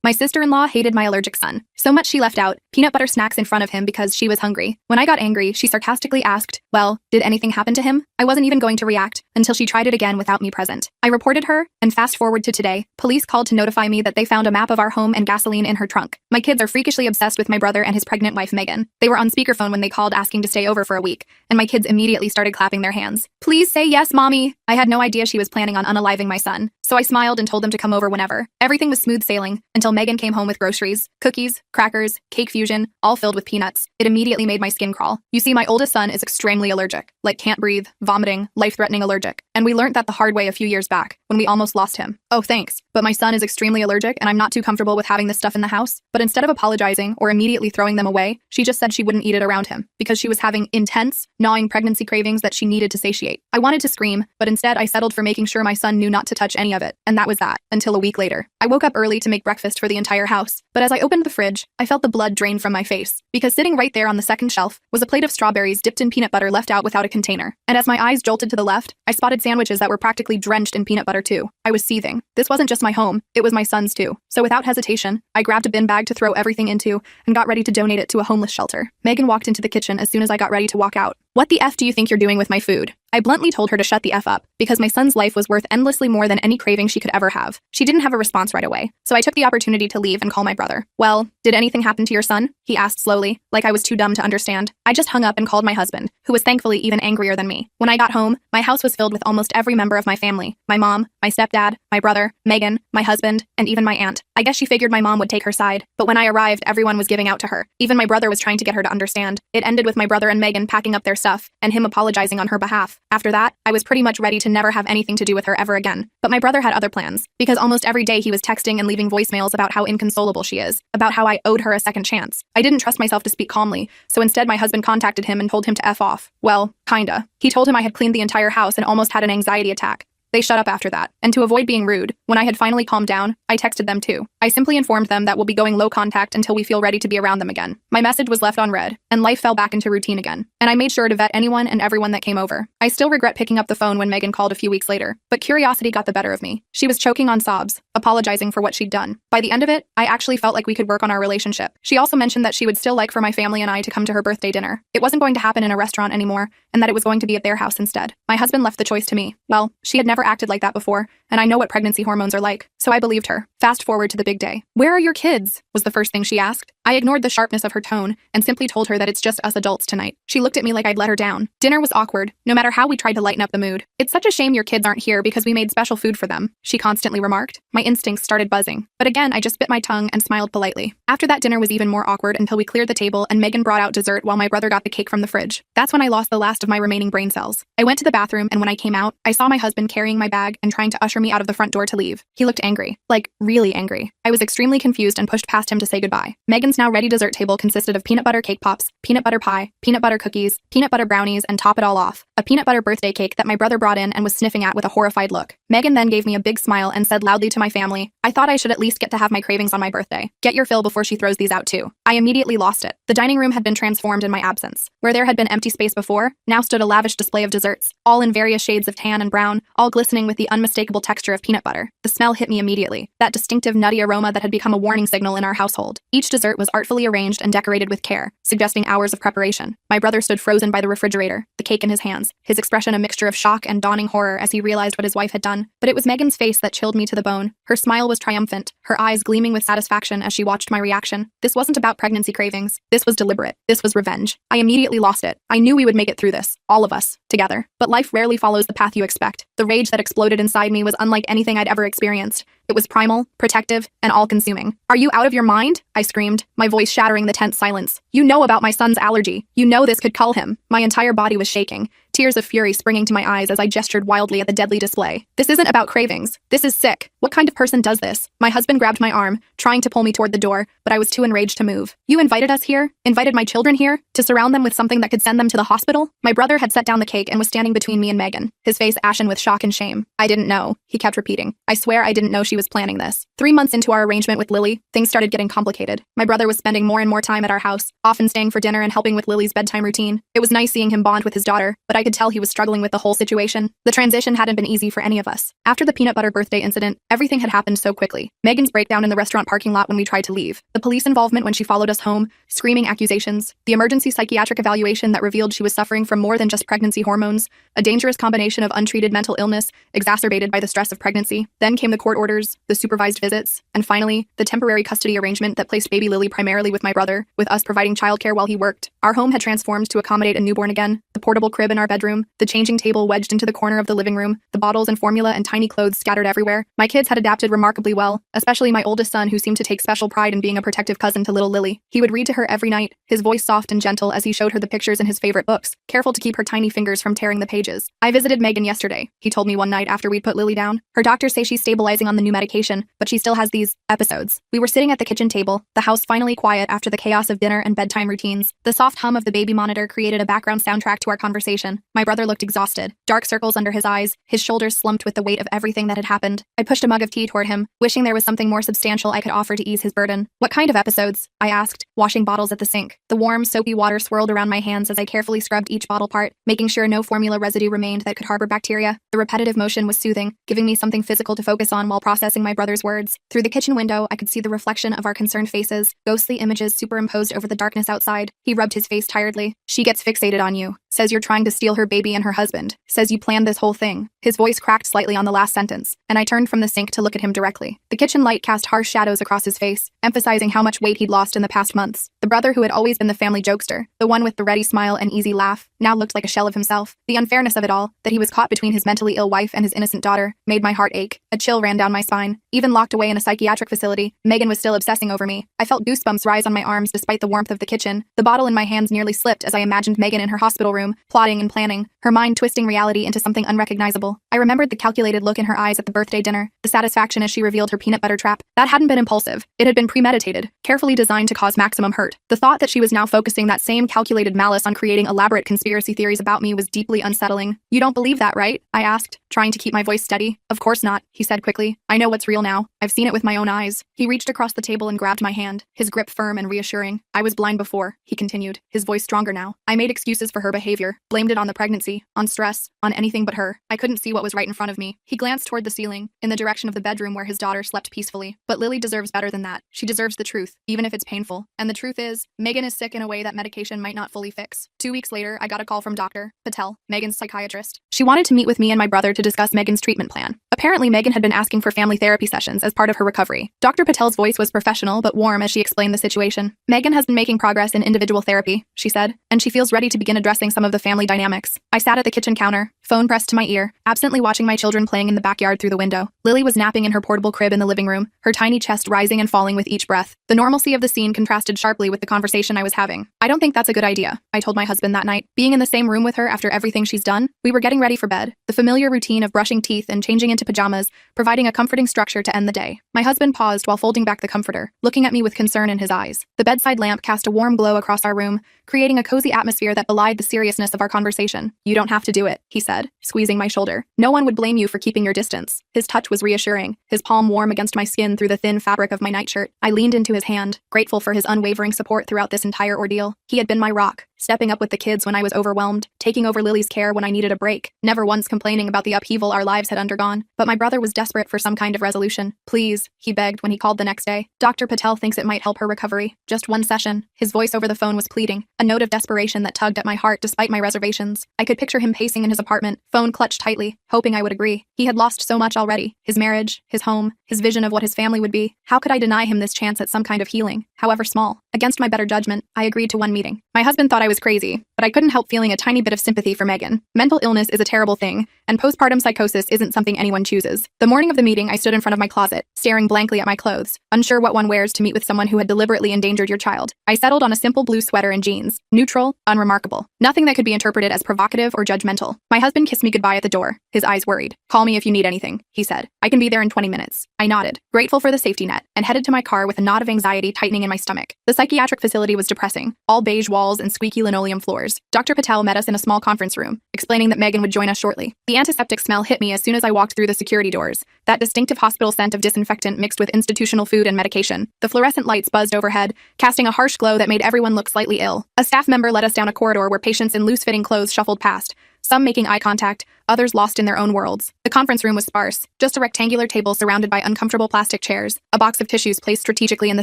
My sister-in-law hated my allergic son. So much she left out peanut butter snacks in front of him because she was hungry. When I got angry, she sarcastically asked, well, did anything happen to him? I wasn't even going to react until she tried it again without me present. I reported her, and fast forward to today, police called to notify me that they found a map of our home and gasoline in her trunk. My kids are freakishly obsessed with my brother and his pregnant wife Megan. They were on speakerphone when they called asking to stay over for a week, and my kids immediately started clapping their hands. Please say yes, mommy. I had no idea she was planning on unaliving my son, so I smiled and told them to come over whenever. Everything was smooth sailing until Megan came home with groceries, cookies, crackers, cake fusion, all filled with peanuts. It immediately made my skin crawl. You see, my oldest son is extremely allergic, like can't breathe, vomiting, life-threatening allergic. And we learned that the hard way a few years back, when we almost lost him. Oh, thanks. But my son is extremely allergic and I'm not too comfortable with having this stuff in the house. But instead of apologizing or immediately throwing them away, she just said she wouldn't eat it around him because she was having intense, gnawing pregnancy cravings that she needed to satiate. I wanted to scream, but instead I settled for making sure my son knew not to touch any of it. And that was that, until a week later. I woke up early to make breakfast for the entire house. But as I opened the fridge, I felt the blood drain from my face because sitting right there on the second shelf was a plate of strawberries dipped in peanut butter left out without a container. And as my eyes jolted to the left, I spotted sandwiches that were practically drenched in peanut butter too. I was seething. This wasn't just my home, it was my son's too. So without hesitation, I grabbed a bin bag to throw everything into and got ready to donate it to a homeless shelter. Megan walked into the kitchen as soon as I got ready to walk out. What the F do you think you're doing with my food? I bluntly told her to shut the F up because my son's life was worth endlessly more than any craving she could ever have. She didn't have a response right away, so I took the opportunity to leave and call my brother. Well, did anything happen to your son? He asked slowly, like I was too dumb to understand. I just hung up and called my husband, who was thankfully even angrier than me. When I got home, my house was filled with almost every member of my family. My mom, my stepdad, my brother, Megan, my husband, and even my aunt. I guess she figured my mom would take her side, but when I arrived, everyone was giving out to her. Even my brother was trying to get her to understand. It ended with my brother and Megan packing up their stuff, and him apologizing on her behalf. After that, I was pretty much ready to never have anything to do with her ever again. But my brother had other plans, because almost every day he was texting and leaving voicemails about how inconsolable she is, about how I owed her a second chance. I didn't trust myself to speak calmly, so instead my husband contacted him and told him to F off. Well, kinda. He told him I had cleaned the entire house and almost had an anxiety attack. They shut up after that, and to avoid being rude, when I had finally calmed down, I texted them too. I simply informed them that we'll be going low contact until we feel ready to be around them again. My message was left unread, and life fell back into routine again. And I made sure to vet anyone and everyone that came over. I still regret picking up the phone when Megan called a few weeks later, but curiosity got the better of me. She was choking on sobs, apologizing for what she'd done. By the end of it, I actually felt like we could work on our relationship. She also mentioned that she would still like for my family and I to come to her birthday dinner. It wasn't going to happen in a restaurant anymore, and that it was going to be at their house instead. My husband left the choice to me. Well, she had never acted like that before, and I know what pregnancy hormones are like, so I believed her. Fast forward to the big day. Where are your kids? Was the first thing she asked. I ignored the sharpness of her tone and simply told her that it's just us adults tonight. She looked at me like I'd let her down. Dinner was awkward, no matter how we tried to lighten up the mood. It's such a shame your kids aren't here because we made special food for them, she constantly remarked. My instincts started buzzing, but again I just bit my tongue and smiled politely. After that, dinner was even more awkward until we cleared the table and Megan brought out dessert while my brother got the cake from the fridge. That's when I lost the last of my remaining brain cells. I went to the bathroom, and when I came out, I saw my husband carrying my bag and trying to usher me out of the front door to leave. He looked angry, like really angry. I was extremely confused and pushed past him to say goodbye. Megan's now ready dessert table consisted of peanut butter cake pops, peanut butter pie, peanut butter cookies, peanut butter brownies, and top it all off, a peanut butter birthday cake that my brother brought in and was sniffing at with a horrified look. Megan then gave me a big smile and said loudly to my family, I thought I should at least get to have my cravings on my birthday. Get your fill before she throws these out too. I immediately lost it. The dining room had been transformed in my absence. Where there had been empty space before, now stood a lavish display of desserts, all in various shades of tan and brown, all glistening with the unmistakable texture of peanut butter. The smell hit me immediately, that distinctive nutty aroma that had become a warning signal in our household. Each dessert was artfully arranged and decorated with care, suggesting hours of preparation. My brother stood frozen by the refrigerator, the cake in his hands, his expression a mixture of shock and dawning horror as he realized what his wife had done. But it was Megan's face that chilled me to the bone. Her smile was triumphant, her eyes gleaming with satisfaction as she watched my reaction. This wasn't about pregnancy cravings. This was deliberate. This was revenge. I immediately lost it. I knew we would make it through this, all of us, together. But life rarely follows the path you expect. The rage that exploded inside me was unlike anything I'd ever experienced. It was primal, protective, and all-consuming. Are you out of your mind? I screamed, my voice shattering the tense silence. You know about my son's allergy. You know this could cull him. My entire body was shaking, tears of fury springing to my eyes as I gestured wildly at the deadly display. This isn't about cravings. This is sick. What kind of person does this? My husband grabbed my arm, trying to pull me toward the door, but I was too enraged to move. You invited us here? Invited my children here? To surround them with something that could send them to the hospital? My brother had set down the cake and was standing between me and Megan, his face ashen with shock and shame. I didn't know, he kept repeating. I swear I didn't know she was planning this. 3 months into our arrangement with Lily, things started getting complicated. My brother was spending more and more time at our house, often staying for dinner and helping with Lily's bedtime routine. It was nice seeing him bond with his daughter, but I could tell he was struggling with the whole situation. The transition hadn't been easy for any of us. After the peanut butter birthday incident, everything had happened so quickly. Megan's breakdown in the restaurant parking lot when we tried to leave, the police involvement when she followed us home, screaming accusations, the emergency psychiatric evaluation that revealed she was suffering from more than just pregnancy hormones, a dangerous combination of untreated mental illness exacerbated by the stress of pregnancy. Then came the court orders, the supervised visits, and finally, the temporary custody arrangement that placed baby Lily primarily with my brother, with us providing childcare while he worked. Our home had transformed to accommodate a newborn again, the portable crib in our bedroom, the changing table wedged into the corner of the living room, the bottles and formula and tiny clothes scattered everywhere. My kids had adapted remarkably well, especially my oldest son, who seemed to take special pride in being a protective cousin to little Lily. He would read to her every night, his voice soft and gentle as he showed her the pictures in his favorite books, careful to keep her tiny fingers from tearing the pages. I visited Megan yesterday, he told me one night after we'd put Lily down. Her doctors say she's stabilizing on the new medication, but she still has these episodes. We were sitting at the kitchen table, the house finally quiet after the chaos of dinner and bedtime routines. The soft hum of the baby monitor created a background soundtrack to our conversation. My brother looked exhausted, dark circles under his eyes, his shoulders slumped with the weight of everything that had happened. I pushed a mug of tea toward him, wishing there was something more substantial I could offer to ease his burden. What kind of episodes? I asked, washing bottles at the sink. The warm, soapy water swirled around my hands as I carefully scrubbed each bottle part, making sure no formula residue remained that could harbor bacteria. The repetitive motion was soothing, giving me something physical to focus on while processing my brother's words. Through the kitchen window, I could see the reflection of our concerned faces, ghostly images superimposed over the darkness outside. He rubbed his face tiredly. She gets fixated on you. Says you're trying to steal her baby and her husband. Says you planned this whole thing. His voice cracked slightly on the last sentence, and I turned from the sink to look at him directly. The kitchen light cast harsh shadows across his face, emphasizing how much weight he'd lost in the past months. The brother who had always been the family jokester, the one with the ready smile and easy laugh, now looked like a shell of himself. The unfairness of it all, that he was caught between his mentally ill wife and his innocent daughter, made my heart ache. A chill ran down my spine. Even locked away in a psychiatric facility, Megan was still obsessing over me. I felt goosebumps rise on my arms despite the warmth of the kitchen. The bottle in my hands nearly slipped as I imagined Megan in her hospital room, plotting and planning, her mind twisting reality into something unrecognizable. I remembered the calculated look in her eyes at the birthday dinner, the satisfaction as she revealed her peanut butter trap. That hadn't been impulsive. It had been premeditated, carefully designed to cause maximum hurt. The thought that she was now focusing that same calculated malice on creating elaborate conspiracy theories about me was deeply unsettling. You don't believe that, right? I asked, trying to keep my voice steady. Of course not, he said quickly. I know what's real now. I've seen it with my own eyes. He reached across the table and grabbed my hand, his grip firm and reassuring. I was blind before, he continued, his voice stronger now. I made excuses for her behavior, blamed it on the pregnancy, on stress, on anything but her. I couldn't see what was right in front of me. He glanced toward the ceiling, in the direction of the bedroom where his daughter slept peacefully. But Lily deserves better than that. She deserves the truth, even if it's painful. And the truth is, Megan is sick in a way that medication might not fully fix. 2 weeks later, I got a call from Dr. Patel, Megan's psychiatrist. She wanted to meet with me and my brother to discuss Megan's treatment plan. Apparently, Megan had been asking for family therapy sessions as part of her recovery. Dr. Patel's voice was professional but warm as she explained the situation. Megan has been making progress in individual therapy, she said, and she feels ready to begin addressing some of the family dynamics. I sat at the kitchen counter, phone pressed to my ear, absently watching my children playing in the backyard through the window. Lily was napping in her portable crib in the living room, her tiny chest rising and falling with each breath. The normalcy of the scene contrasted sharply with the conversation I was having. I don't think that's a good idea, I told my husband that night. Being in the same room with her after everything she's done, we were getting ready for bed, the familiar routine of brushing teeth and changing into pajamas, providing a comforting structure to end the day. My husband paused while folding back the comforter, looking at me with concern in his eyes. The bedside lamp cast a warm glow across our room, creating a cozy atmosphere that belied the seriousness of our conversation. You don't have to do it, he said, squeezing my shoulder. No one would blame you for keeping your distance. His touch was reassuring, his palm warm against my skin through the thin fabric of my nightshirt. I leaned into his hand, grateful for his unwavering support throughout this entire ordeal. He had been my rock, stepping up with the kids when I was overwhelmed, taking over Lily's care when I needed a break, never once complaining about the upheaval our lives had undergone. But my brother was desperate for some kind of resolution. Please, he begged when he called the next day. Dr. Patel thinks it might help her recovery. Just one session. His voice over the phone was pleading, a note of desperation that tugged at my heart despite my reservations. I could picture him pacing in his apartment, phone clutched tightly, hoping I would agree. He had lost so much already. His marriage, his home, his vision of what his family would be. How could I deny him this chance at some kind of healing, however small? Against my better judgment, I agreed to one meeting. My husband thought I was crazy, but I couldn't help feeling a tiny bit of sympathy for Megan. Mental illness is a terrible thing, and postpartum psychosis isn't something anyone chooses. The morning of the meeting, I stood in front of my closet, staring blankly at my clothes, unsure what one wears to meet with someone who had deliberately endangered your child. I settled on a simple blue sweater and jeans, neutral, unremarkable. Nothing that could be interpreted as provocative or judgmental. My husband kissed me goodbye at the door, his eyes worried. Call me if you need anything, he said. I can be there in 20 minutes. I nodded, grateful for the safety net, and headed to my car with a knot of anxiety tightening in my stomach. The psychiatric facility was depressing, all beige walls and squeaky linoleum floors. Dr. Patel met us in a small conference room, explaining that Megan would join us shortly. The antiseptic smell hit me as soon as I walked through the security doors, that distinctive hospital scent of disinfectant mixed with institutional food and medication. The fluorescent lights buzzed overhead, casting a harsh glow that made everyone look slightly ill. A staff member led us down a corridor where patients in loose-fitting clothes shuffled past, some making eye contact, others lost in their own worlds. The conference room was sparse, just a rectangular table surrounded by uncomfortable plastic chairs, a box of tissues placed strategically in the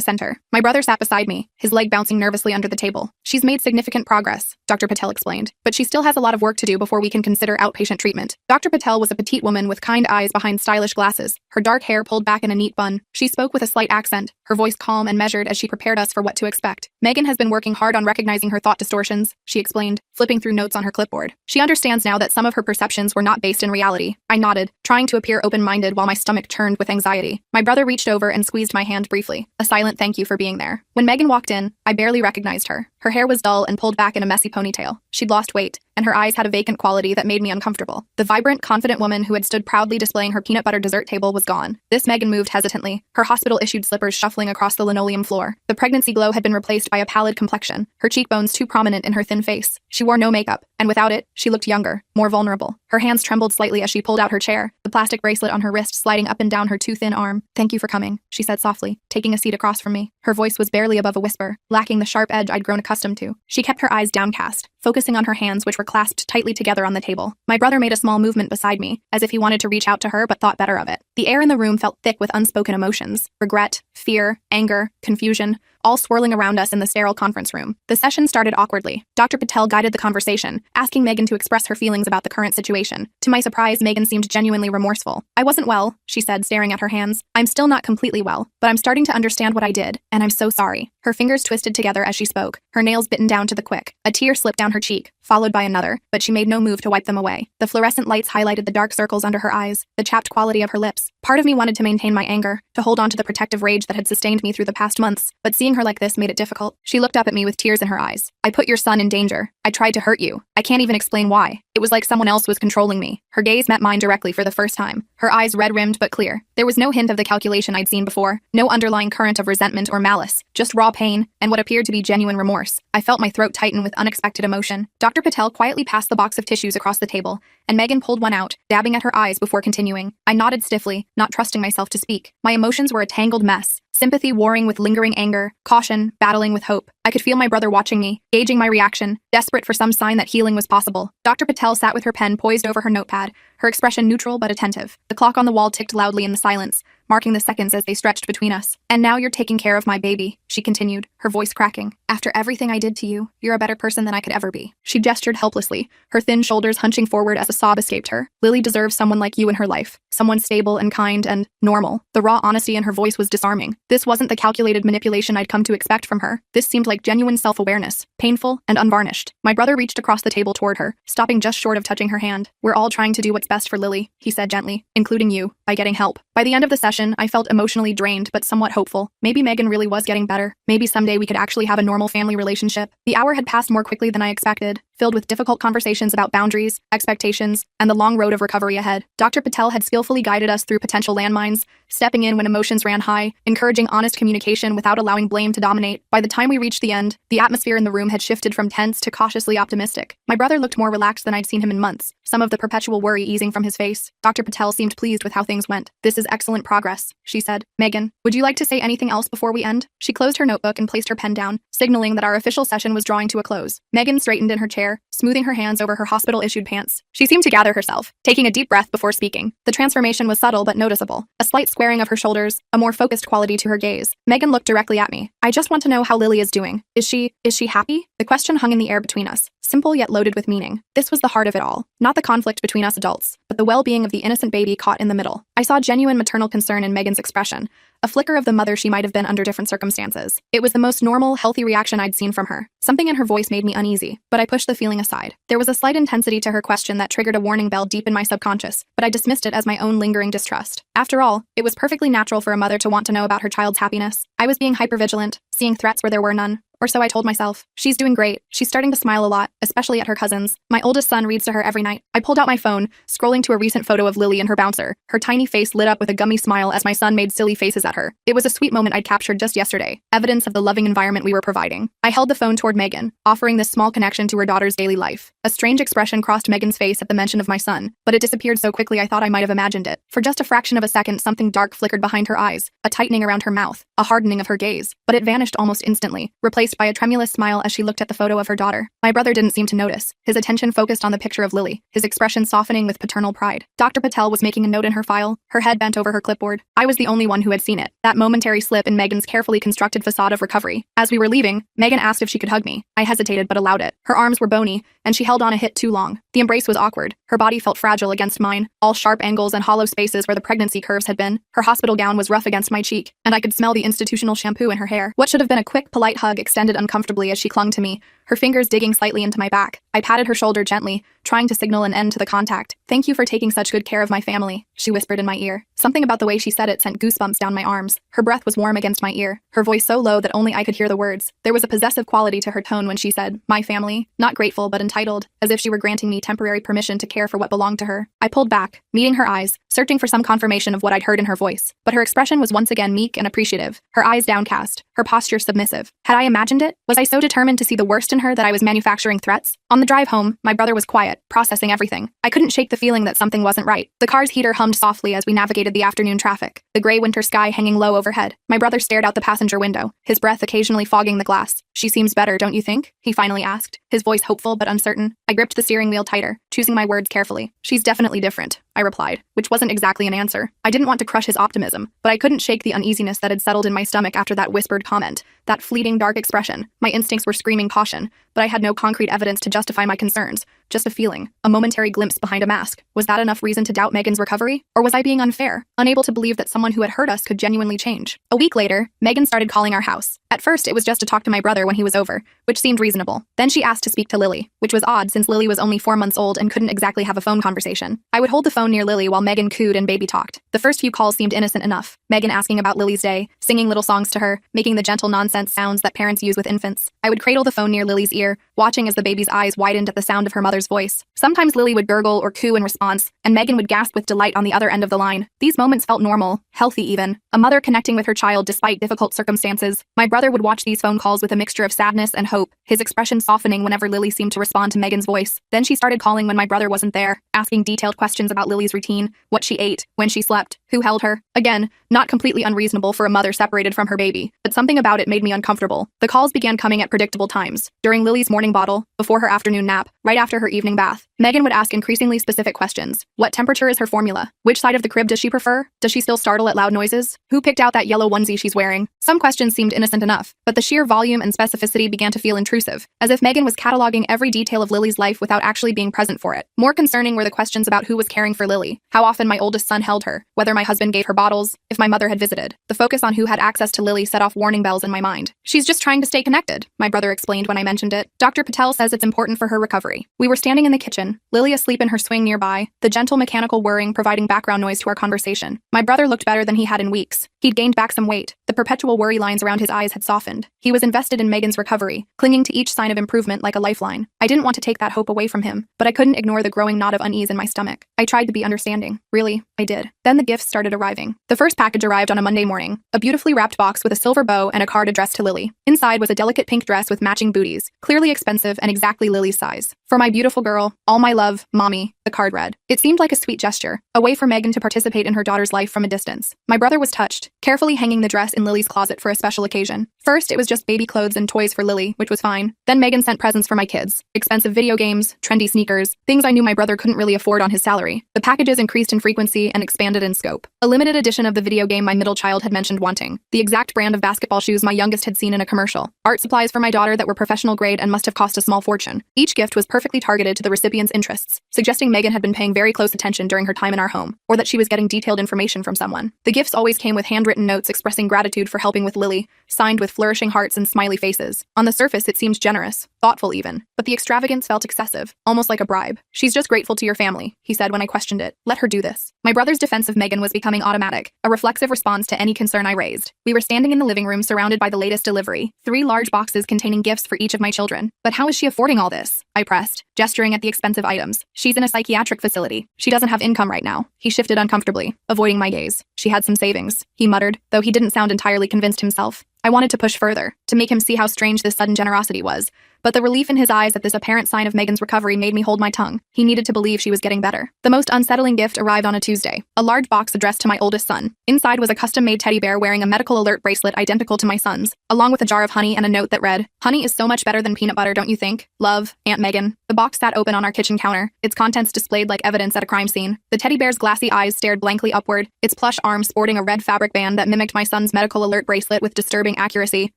center. My brother sat beside me, his leg bouncing nervously under the table. She's made significant progress, Dr. Patel explained, but she still has a lot of work to do before we can consider outpatient treatment. Dr. Patel was a petite woman with kind eyes behind stylish glasses, her dark hair pulled back in a neat bun. She spoke with a slight accent, her voice calm and measured as she prepared us for what to expect. Megan has been working hard on recognizing her thought distortions, she explained, flipping through notes on her clipboard. She understands now that some of her perceptions were not based in reality. I nodded, trying to appear open-minded while my stomach churned with anxiety. My brother reached over and squeezed my hand briefly, a silent thank you for being there. When Megan walked in, I barely recognized her. Her hair was dull and pulled back in a messy ponytail. She'd lost weight, and her eyes had a vacant quality that made me uncomfortable. The vibrant, confident woman who had stood proudly displaying her peanut butter dessert table was gone. This Megan moved hesitantly, her hospital-issued slippers shuffling across the linoleum floor. The pregnancy glow had been replaced by a pallid complexion, her cheekbones too prominent in her thin face. She wore no makeup, and without it, she looked younger, more vulnerable. Her hands trembled slightly as she pulled out her chair, the plastic bracelet on her wrist sliding up and down her too thin arm. "Thank you for coming," she said softly, taking a seat across from me. Her voice was barely above a whisper, lacking the sharp edge I'd grown accustomed to. She kept her eyes downcast, focusing on her hands which were clasped tightly together on the table. My brother made a small movement beside me, as if he wanted to reach out to her but thought better of it. The air in the room felt thick with unspoken emotions, regret, fear, anger, confusion, all swirling around us in the sterile conference room. The session started awkwardly. Dr. Patel guided the conversation, asking Megan to express her feelings about the current situation. To my surprise, Megan seemed genuinely remorseful. "I wasn't well," she said, staring at her hands. "I'm still not completely well, but I'm starting to understand what I did, and I'm so sorry." Her fingers twisted together as she spoke, her nails bitten down to the quick. A tear slipped down her cheek, followed by another, but she made no move to wipe them away. The fluorescent lights highlighted the dark circles under her eyes, the chapped quality of her lips. Part of me wanted to maintain my anger, to hold on to the protective rage that had sustained me through the past months, but seeing her like this made it difficult. She looked up at me with tears in her eyes. "I put your son in danger. I tried to hurt you. I can't even explain why. It was like someone else was controlling me." Her gaze met mine directly for the first time, her eyes red-rimmed but clear. There was no hint of the calculation I'd seen before, no underlying current of resentment or malice, just raw pain and what appeared to be genuine remorse. I felt my throat tighten with unexpected emotion. Dr. Patel quietly passed the box of tissues across the table, and Megan pulled one out, dabbing at her eyes before continuing. I nodded stiffly, not trusting myself to speak. My emotions were a tangled mess, sympathy warring with lingering anger, caution battling with hope. I could feel my brother watching me, gauging my reaction, desperate for some sign that healing was possible. Dr. Patel sat with her pen poised over her notepad, her expression neutral but attentive. The clock on the wall ticked loudly in the silence, marking the seconds as they stretched between us. "And now you're taking care of my baby," she continued, her voice cracking. "After everything I did to you, you're a better person than I could ever be." She gestured helplessly, her thin shoulders hunching forward as a sob escaped her. "Lily deserves someone like you in her life, someone stable and kind and normal." The raw honesty in her voice was disarming. This wasn't the calculated manipulation I'd come to expect from her. This seemed like genuine self-awareness, painful and unvarnished. My brother reached across the table toward her, stopping just short of touching her hand. "We're all trying to do what's best for Lily," he said gently, "including you, by getting help." By the end of the session, I felt emotionally drained but somewhat hopeful. Maybe Megan really was getting better. Maybe someday we could actually have a normal family relationship. The hour had passed more quickly than I expected, filled with difficult conversations about boundaries, expectations, and the long road of recovery ahead. Dr. Patel had skillfully guided us through potential landmines, stepping in when emotions ran high, encouraging honest communication without allowing blame to dominate. By the time we reached the end, the atmosphere in the room had shifted from tense to cautiously optimistic. My brother looked more relaxed than I'd seen him in months, some of the perpetual worry easing from his face. Dr. Patel seemed pleased with how things went. "This is excellent progress," she said. "Megan, would you like to say anything else before we end?" She closed her notebook and placed her pen down, signaling that our official session was drawing to a close. Megan straightened in her chair, smoothing her hands over her hospital-issued pants. She seemed to gather herself, taking a deep breath before speaking. The transformation was subtle but noticeable, a slight squaring of her shoulders, a more focused quality to her gaze. Megan looked directly at me. "I just want to know how Lily is doing. Is she happy?" The question hung in the air between us, simple yet loaded with meaning. This was the heart of it all, not the conflict between us adults, but the well-being of the innocent baby caught in the middle. I saw genuine maternal concern in Megan's expression, a flicker of the mother she might have been under different circumstances. It was the most normal, healthy reaction I'd seen from her. Something in her voice made me uneasy, but I pushed the feeling aside. There was a slight intensity to her question that triggered a warning bell deep in my subconscious, but I dismissed it as my own lingering distrust. After all, it was perfectly natural for a mother to want to know about her child's happiness. I was being hypervigilant, seeing threats where there were none. Or so I told myself. "She's doing great. She's starting to smile a lot, especially at her cousins. My oldest son reads to her every night." I pulled out my phone, scrolling to a recent photo of Lily and her bouncer. Her tiny face lit up with a gummy smile as my son made silly faces at her. It was a sweet moment I'd captured just yesterday, evidence of the loving environment we were providing. I held the phone toward Megan, offering this small connection to her daughter's daily life. A strange expression crossed Megan's face at the mention of my son, but it disappeared so quickly I thought I might have imagined it. For just a fraction of a second, something dark flickered behind her eyes, a tightening around her mouth, a hardening of her gaze, but it vanished almost instantly, replaced replaced by a tremulous smile as she looked at the photo of her daughter. My brother didn't seem to notice, his attention focused on the picture of Lily, his expression softening with paternal pride. Dr. Patel was making a note in her file, her head bent over her clipboard. I was the only one who had seen it, that momentary slip in Megan's carefully constructed facade of recovery. As we were leaving, Megan asked if she could hug me. I hesitated but allowed it. Her arms were bony, and she held on a hit too long. The embrace was awkward. Her body felt fragile against mine, all sharp angles and hollow spaces where the pregnancy curves had been. Her hospital gown was rough against my cheek, and I could smell the institutional shampoo in her hair. What should have been a quick, polite hug extended uncomfortably as she clung to me, her fingers digging slightly into my back. I patted her shoulder gently, trying to signal an end to the contact. "Thank you for taking such good care of my family," she whispered in my ear. Something about the way she said it sent goosebumps down my arms. Her breath was warm against my ear, her voice so low that only I could hear the words. There was a possessive quality to her tone when she said, "my family," not grateful but entitled, as if she were granting me temporary permission to care for what belonged to her. I pulled back, meeting her eyes, searching for some confirmation of what I'd heard in her voice. But her expression was once again meek and appreciative, her eyes downcast, her posture submissive. Had I imagined it? Was I so determined to see the worst in her that I was manufacturing threats? On the drive home, my brother was quiet, processing everything. I couldn't shake the feeling that something wasn't right. The car's heater hummed softly as we navigated the afternoon traffic, the gray winter sky hanging low overhead. My brother stared out the passenger window, his breath occasionally fogging the glass. "She seems better, don't you think?" he finally asked, his voice hopeful but uncertain. I gripped the steering wheel tighter, choosing my words carefully. "She's definitely different," I replied, which wasn't exactly an answer. I didn't want to crush his optimism, but I couldn't shake the uneasiness that had settled in my stomach after that whispered comment, that fleeting dark expression. My instincts were screaming caution, but I had no concrete evidence to justify my concerns. Just a feeling, a momentary glimpse behind a mask. Was that enough reason to doubt Megan's recovery? Or was I being unfair, unable to believe that someone who had hurt us could genuinely change? A week later, Megan started calling our house. At first, it was just to talk to my brother when he was over, which seemed reasonable. Then she asked to speak to Lily, which was odd since Lily was only 4 months old and couldn't exactly have a phone conversation. I would hold the phone near Lily while Megan cooed and baby talked. The first few calls seemed innocent enough. Megan asking about Lily's day, singing little songs to her, making the gentle nonsense sounds that parents use with infants. I would cradle the phone near Lily's ear, watching as the baby's eyes widened at the sound of her mother's voice. Sometimes Lily would gurgle or coo in response, and Megan would gasp with delight on the other end of the line. These moments felt normal, healthy even. A mother connecting with her child despite difficult circumstances. My brother would watch these phone calls with a mixture of sadness and hope, his expression softening whenever Lily seemed to respond to Megan's voice. Then she started calling when my brother wasn't there, asking detailed questions about Lily's routine, what she ate, when she slept, who held her. Again, not completely unreasonable for a mother separated from her baby, but something about it made me uncomfortable. The calls began coming at predictable times. During Lily's morning bottle, before her afternoon nap, right after her evening bath. Megan would ask increasingly specific questions. What temperature is her formula? Which side of the crib does she prefer? Does she still startle at loud noises? Who picked out that yellow onesie she's wearing? Some questions seemed innocent enough, but the sheer volume and specificity began to feel intrusive, as if Megan was cataloging every detail of Lily's life without actually being present for it. More concerning were the questions about who was caring for Lily, how often my oldest son held her, whether my husband gave her bottles, if my mother had visited. The focus on who had access to Lily set off warning bells in my mind. "She's just trying to stay connected," my brother explained when I mentioned it. "Dr. Patel says it's important for her recovery." We were standing in the kitchen, Lily asleep in her swing nearby, the gentle mechanical whirring providing background noise to our conversation. My brother looked better than he had in weeks. He'd gained back some weight. The perpetual worry lines around his eyes had softened. He was invested in Megan's recovery, clinging to each sign of improvement like a lifeline. I didn't want to take that hope away from him, but I couldn't ignore the growing knot of unease in my stomach. I tried to be understanding. Really, I did. Then the gifts started arriving. The first package arrived on a Monday morning, a beautifully wrapped box with a silver bow and a card addressed to Lily. Inside was a delicate pink dress with matching booties, clearly expensive and exactly Lily's size. "For my beautiful girl, all my love, Mommy," the card read. It seemed like a sweet gesture, a way for Megan to participate in her daughter's life from a distance. My brother was touched, carefully hanging the dress in Lily's closet for a special occasion. First, it was just baby clothes and toys for Lily, which was fine. Then Megan sent presents for my kids. Expensive video games, trendy sneakers, things I knew my brother couldn't really afford on his salary. The packages increased in frequency and expanded in scope. A limited edition of the video game my middle child had mentioned wanting. The exact brand of basketball shoes my youngest had seen in a commercial. Art supplies for my daughter that were professional grade and must have cost a small fortune. Each gift was perfectly targeted to the recipient's interests, suggesting Megan had been paying very close attention during her time in our home, or that she was getting detailed information from someone. The gifts always came with handwritten notes expressing gratitude for helping with Lily, signed with flourishing hearts and smiley faces. On the surface, it seemed generous, thoughtful even, but the extravagance felt excessive, almost like a bribe. "She's just grateful to your family," he said when I questioned it. "Let her do this." My brother's defense of Megan was becoming automatic, a reflexive response to any concern I raised. We were standing in the living room surrounded by the latest delivery, 3 large boxes containing gifts for each of my children. "But how is she affording all this?" I pressed, gesturing at the expensive items. "She's in a psychiatric facility. She doesn't have income right now." He shifted uncomfortably, avoiding my gaze. "She had some savings," he muttered, though he didn't sound entirely convinced himself. I wanted to push further, to make him see how strange this sudden generosity was, but the relief in his eyes at this apparent sign of Megan's recovery made me hold my tongue. He needed to believe she was getting better. The most unsettling gift arrived on a Tuesday, a large box addressed to my oldest son. Inside was a custom-made teddy bear wearing a medical alert bracelet identical to my son's, along with a jar of honey and a note that read, "Honey is so much better than peanut butter, don't you think? Love, Aunt Megan." The box sat open on our kitchen counter, its contents displayed like evidence at a crime scene. The teddy bear's glassy eyes stared blankly upward, its plush arm sporting a red fabric band that mimicked my son's medical alert bracelet with disturbing accuracy,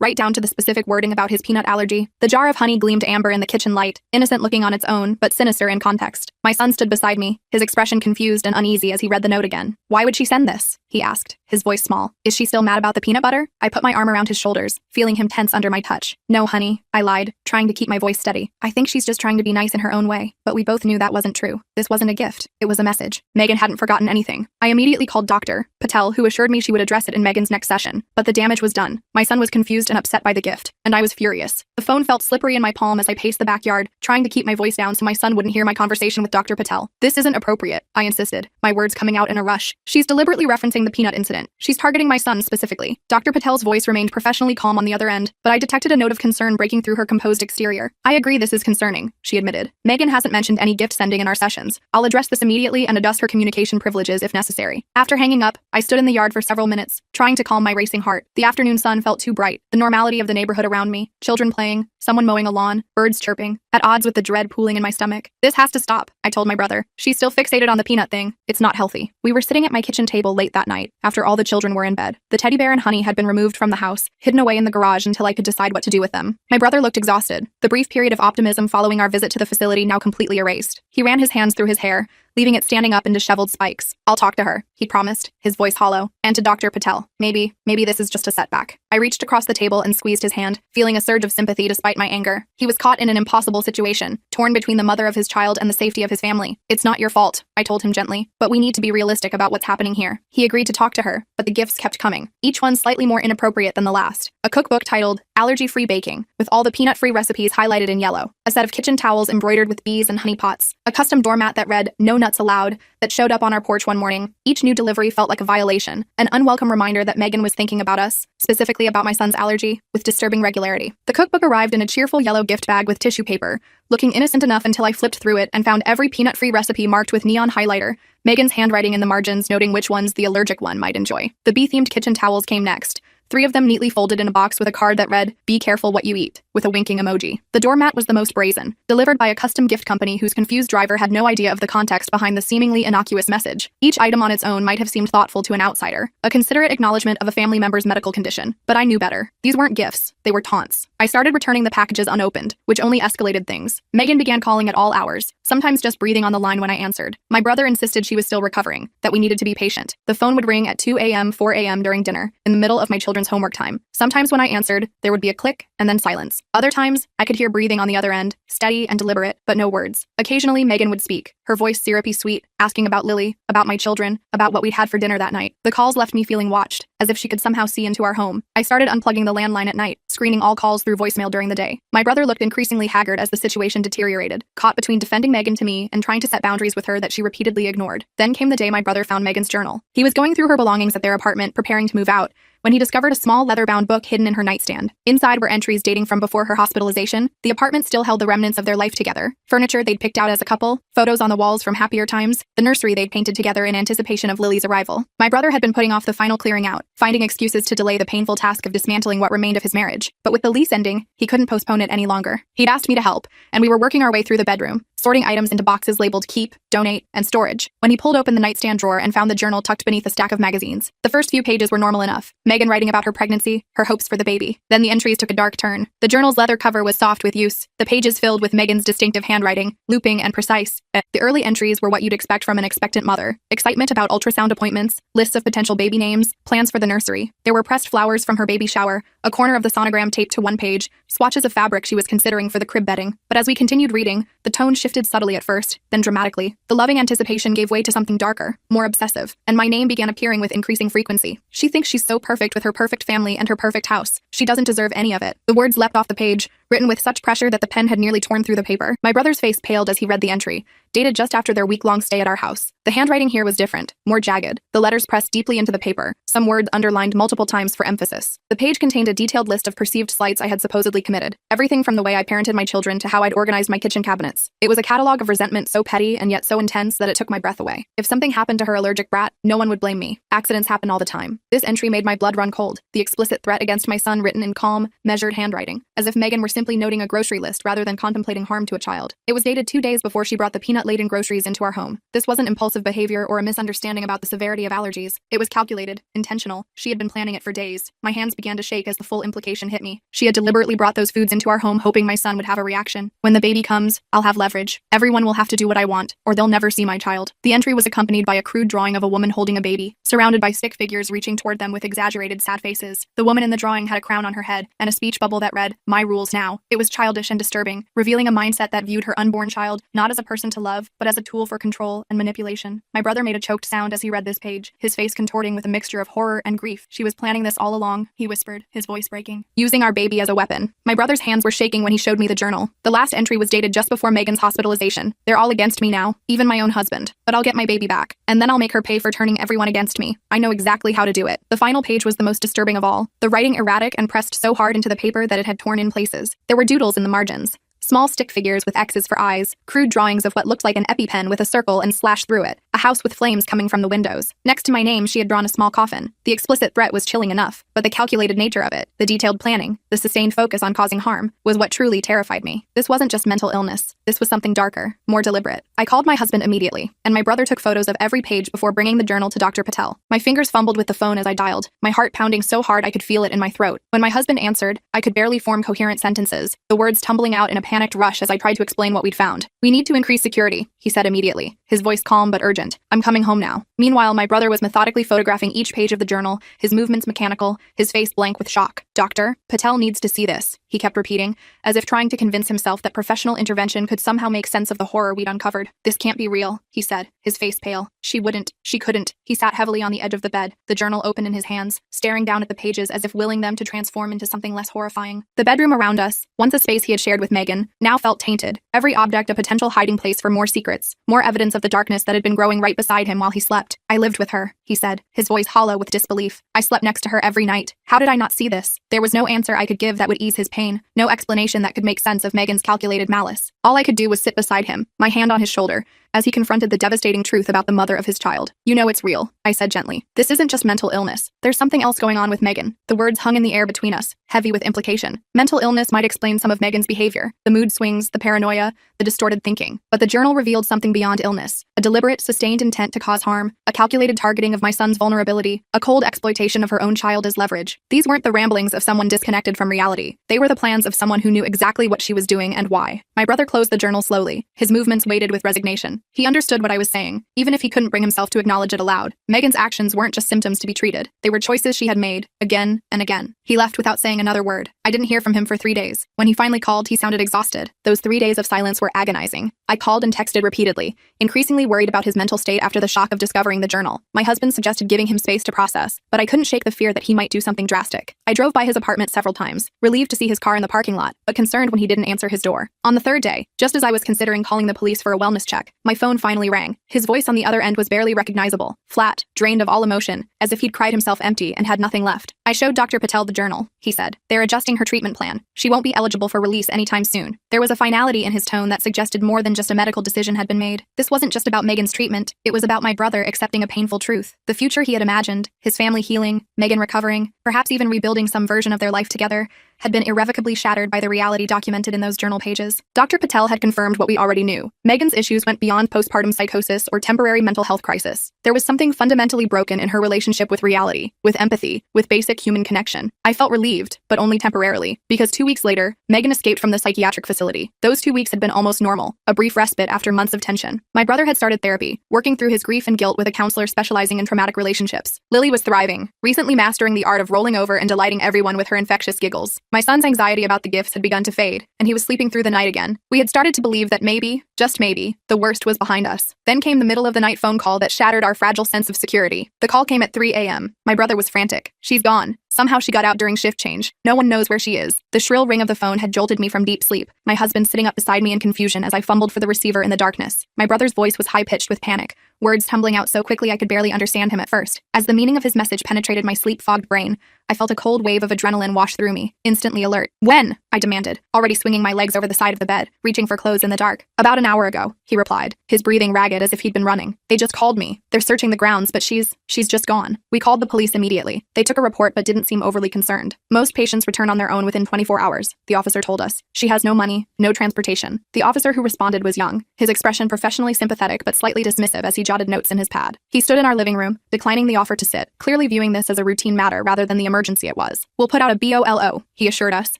right down to the specific wording about his peanut allergy. The jar of honey gleamed amber in the kitchen light, innocent looking on its own, but sinister in context. My son stood beside me, his expression confused and uneasy as he read the note again. "Why would she send this?" he asked, his voice small. "Is she still mad about the peanut butter?" I put my arm around his shoulders, feeling him tense under my touch. "No, honey," I lied, trying to keep my voice steady. "I think she's just trying to be nice in her own way." But we both knew that wasn't true. This wasn't a gift. It was a message. Megan hadn't forgotten anything. I immediately called Dr. Patel, who assured me she would address it in Megan's next session. But the damage was done. My son was confused and upset by the gift, and I was furious. The phone felt slippery in my palm as I paced the backyard, trying to keep my voice down so my son wouldn't hear my conversation with Dr. Patel. "This isn't appropriate," I insisted, my words coming out in a rush. "She's deliberately referencing the peanut incident. She's targeting my son specifically." Dr. Patel's voice remained professionally calm on the other end, but I detected a note of concern breaking through her composed exterior. "I agree this is concerning," she admitted. "Megan hasn't mentioned any gift sending in our sessions. I'll address this immediately and adjust her communication privileges if necessary." After hanging up, I stood in the yard for several minutes, trying to calm my racing heart. The afternoon sun felt too bright, the normality of the neighborhood around me, children playing, someone mowing a lawn, birds chirping, at odds with the dread pooling in my stomach. "This has to stop," I told my brother. "She's still fixated on the peanut thing. It's not healthy." We were sitting at my kitchen table late that night, after all the children were in bed. The teddy bear and honey had been removed from the house, hidden away in the garage until I could decide what to do with them. My brother looked exhausted, the brief period of optimism following our visit to the facility now completely erased. He ran his hands through his hair, leaving it standing up in disheveled spikes. "I'll talk to her," he promised, his voice hollow, "and to Dr. Patel. Maybe this is just a setback." I reached across the table and squeezed his hand, feeling a surge of sympathy despite my anger. He was caught in an impossible situation, torn between the mother of his child and the safety of his family. "It's not your fault," I told him gently, "but we need to be realistic about what's happening here." He agreed to talk to her, but the gifts kept coming, each one slightly more inappropriate than the last. A cookbook titled Allergy-Free Baking, with all the peanut-free recipes highlighted in yellow. A set of kitchen towels embroidered with bees and honey pots. A custom doormat that read, "No nuts allowed," that showed up on our porch one morning. Each new delivery felt like a violation, an unwelcome reminder that Megan was thinking about us, specifically about my son's allergy, with disturbing regularity. The cookbook arrived in a cheerful yellow gift bag with tissue paper, looking innocent enough until I flipped through it and found every peanut-free recipe marked with neon highlighter, Megan's handwriting in the margins noting which ones the allergic one might enjoy. The bee-themed kitchen towels came next, 3 of them neatly folded in a box with a card that read, "Be careful what you eat," with a winking emoji. The doormat was the most brazen, delivered by a custom gift company whose confused driver had no idea of the context behind the seemingly innocuous message. Each item on its own might have seemed thoughtful to an outsider, a considerate acknowledgement of a family member's medical condition. But I knew better. These weren't gifts, they were taunts. I started returning the packages unopened, which only escalated things. Megan began calling at all hours, sometimes just breathing on the line when I answered. My brother insisted she was still recovering, that we needed to be patient. The phone would ring at 2 a.m., 4 a.m. during dinner, in the middle of my children's homework time. Sometimes when I answered, there would be a click and then silence. Other times, I could hear breathing on the other end, steady and deliberate, but no words. Occasionally, Megan would speak, her voice syrupy sweet, asking about Lily, about my children, about what we'd had for dinner that night. The calls left me feeling watched, as if she could somehow see into our home. I started unplugging the landline at night, screening all calls through voicemail during the day. My brother looked increasingly haggard as the situation deteriorated, caught between defending Megan to me and trying to set boundaries with her that she repeatedly ignored. Then came the day my brother found Megan's journal. He was going through her belongings at their apartment, preparing to move out, when he discovered a small leather-bound book hidden in her nightstand. Inside were entries dating from before her hospitalization. The apartment still held the remnants of their life together. Furniture they'd picked out as a couple, photos on the walls from happier times, the nursery they'd painted together in anticipation of Lily's arrival. My brother had been putting off the final clearing out, finding excuses to delay the painful task of dismantling what remained of his marriage. But with the lease ending, he couldn't postpone it any longer. He'd asked me to help, and we were working our way through the bedroom, sorting items into boxes labeled keep, donate, and storage, when he pulled open the nightstand drawer and found the journal tucked beneath a stack of magazines. The first few pages were normal enough, Megan writing about her pregnancy, her hopes for the baby. Then the entries took a dark turn. The journal's leather cover was soft with use, the pages filled with Megan's distinctive handwriting, looping and precise. The early entries were what you'd expect from an expectant mother. Excitement about ultrasound appointments, lists of potential baby names, plans for the nursery. There were pressed flowers from her baby shower, a corner of the sonogram taped to one page, swatches of fabric she was considering for the crib bedding. But as we continued reading, the tone shifted subtly at first, then dramatically. The loving anticipation gave way to something darker, more obsessive, and my name began appearing with increasing frequency. "She thinks she's so perfect with her perfect family and her perfect house. She doesn't deserve any of it." The words leapt off the page, written with such pressure that the pen had nearly torn through the paper. My brother's face paled as he read the entry, dated just after their week-long stay at our house. The handwriting here was different, more jagged, the letters pressed deeply into the paper, some words underlined multiple times for emphasis. The page contained a detailed list of perceived slights I had supposedly committed, everything from the way I parented my children to how I'd organized my kitchen cabinets. It was a catalog of resentment so petty and yet so intense that it took my breath away. If something happened to her allergic brat, no one would blame me. Accidents happen all the time. This entry made my blood run cold, the explicit threat against my son written in calm, measured handwriting, as if Megan were simply noting a grocery list rather than contemplating harm to a child. It was dated 2 days before she brought the peanut-laden groceries into our home. This wasn't impulsive behavior or a misunderstanding about the severity of allergies. It was calculated, intentional. She had been planning it for days. My hands began to shake as the full implication hit me. She had deliberately brought those foods into our home hoping my son would have a reaction. When the baby comes, I'll have leverage. Everyone will have to do what I want, or they'll never see my child. The entry was accompanied by a crude drawing of a woman holding a baby, surrounded by stick figures reaching toward them with exaggerated sad faces. The woman in the drawing had a crown on her head, and a speech bubble that read, "My rules now." It was childish and disturbing, revealing a mindset that viewed her unborn child not as a person to love, but as a tool for control and manipulation. My brother made a choked sound as he read this page, his face contorting with a mixture of horror and grief. "She was planning this all along," he whispered, his voice breaking. "Using our baby as a weapon." My brother's hands were shaking when he showed me the journal. The last entry was dated just before Megan's hospitalization. "They're all against me now, even my own husband. But I'll get my baby back, and then I'll make her pay for turning everyone against me. I know exactly how to do it." The final page was the most disturbing of all, the writing erratic and pressed so hard into the paper that it had torn in places. There were doodles in the margins. Small stick figures with X's for eyes, crude drawings of what looked like an EpiPen with a circle and slash through it, a house with flames coming from the windows. Next to my name, she had drawn a small coffin. The explicit threat was chilling enough, but the calculated nature of it, the detailed planning, the sustained focus on causing harm, was what truly terrified me. This wasn't just mental illness. This was something darker, more deliberate. I called my husband immediately, and my brother took photos of every page before bringing the journal to Dr. Patel. My fingers fumbled with the phone as I dialed, my heart pounding so hard I could feel it in my throat. When my husband answered, I could barely form coherent sentences, the words tumbling out in a panicked rush as I tried to explain what we'd found. "We need to increase security," he said immediately, his voice calm but urgent. "I'm coming home now." Meanwhile, my brother was methodically photographing each page of the journal, his movements mechanical, his face blank with shock. "Dr. Patel needs to see this," he kept repeating, as if trying to convince himself that professional intervention could somehow make sense of the horror we'd uncovered. "This can't be real," he said, his face pale. She couldn't. He sat heavily on the edge of the bed, the journal open in his hands, staring down at the pages as if willing them to transform into something less horrifying. The bedroom around us, once a space he had shared with Megan, now felt tainted, every object a potential hiding place for more secrets, more evidence of the darkness that had been growing right beside him while he slept. "I lived with her," he said, his voice hollow with disbelief. "I slept next to her every night. How did I not see this?" There was no answer I could give that would ease his pain, no explanation that could make sense of Megan's calculated malice. All I could do was sit beside him, my hand on his shoulder, as he confronted the devastating truth about the mother of his child. "You know it's real," I said gently. "This isn't just mental illness. There's something else going on with Megan." The words hung in the air between us, heavy with implication. Mental illness might explain some of Megan's behavior, the mood swings, the paranoia, the distorted thinking. But the journal revealed something beyond illness, a deliberate, sustained intent to cause harm, a calculated targeting of my son's vulnerability, a cold exploitation of her own child as leverage. These weren't the ramblings of someone disconnected from reality. They were the plans of someone who knew exactly what she was doing and why. My brother closed the journal slowly, his movements weighted with resignation. He understood what I was saying, even if he couldn't bring himself to acknowledge it aloud. Megan's actions weren't just symptoms to be treated. They were choices she had made, again and again. He left without saying another word. I didn't hear from him for 3 days. When he finally called, he sounded exhausted. Those 3 days of silence were agonizing. I called and texted repeatedly, increasingly worried about his mental state after the shock of discovering the journal. My husband suggested giving him space to process, but I couldn't shake the fear that he might do something drastic. I drove by his apartment several times, relieved to see his car in the parking lot, but concerned when he didn't answer his door. On the 3rd day, just as I was considering calling the police for a wellness check, my phone finally rang. His voice on the other end was barely recognizable, flat, drained of all emotion, as if he'd cried himself empty and had nothing left. "I showed Dr. Patel the journal," he said. "They're adjusting her treatment plan. She won't be eligible for release anytime soon." There was a finality in his tone that suggested more than just a medical decision had been made. This wasn't just about Megan's treatment, it was about my brother accepting a painful truth. The future he had imagined, his family healing, Megan recovering, perhaps even rebuilding some version of their life together, had been irrevocably shattered by the reality documented in those journal pages. Dr. Patel had confirmed what we already knew. Megan's issues went beyond postpartum psychosis or temporary mental health crisis. There was something fundamentally broken in her relationship with reality, with empathy, with basic human connection. I felt relieved, but only temporarily, because 2 weeks later, Megan escaped from the psychiatric facility. Those 2 weeks had been almost normal, a brief respite after months of tension. My brother had started therapy, working through his grief and guilt with a counselor specializing in traumatic relationships. Lily was thriving, recently mastering the art of rolling over and delighting everyone with her infectious giggles. My son's anxiety about the gifts had begun to fade, and he was sleeping through the night again. We had started to believe that maybe, just maybe, the worst was behind us. Then came the middle of the night phone call that shattered our fragile sense of security. The call came at 3 a.m. My brother was frantic. "She's gone. Somehow she got out during shift change. No one knows where she is." The shrill ring of the phone had jolted me from deep sleep, my husband sitting up beside me in confusion as I fumbled for the receiver in the darkness. My brother's voice was high-pitched with panic, words tumbling out so quickly I could barely understand him at first. As the meaning of his message penetrated my sleep-fogged brain, I felt a cold wave of adrenaline wash through me, instantly alert. "When?" I demanded, already swinging my legs over the side of the bed, reaching for clothes in the dark. "About an hour ago," he replied, his breathing ragged as if he'd been running. "They just called me. They're searching the grounds, but she's just gone." We called the police immediately. They took a report but didn't seem overly concerned. "Most patients return on their own within 24 hours, the officer told us. She has no money, no transportation." The officer who responded was young, his expression professionally sympathetic but slightly dismissive as he jotted notes in his pad. He stood in our living room, declining the offer to sit, clearly viewing this as a routine matter rather than the emergency it was. "We'll put out a BOLO, he assured us,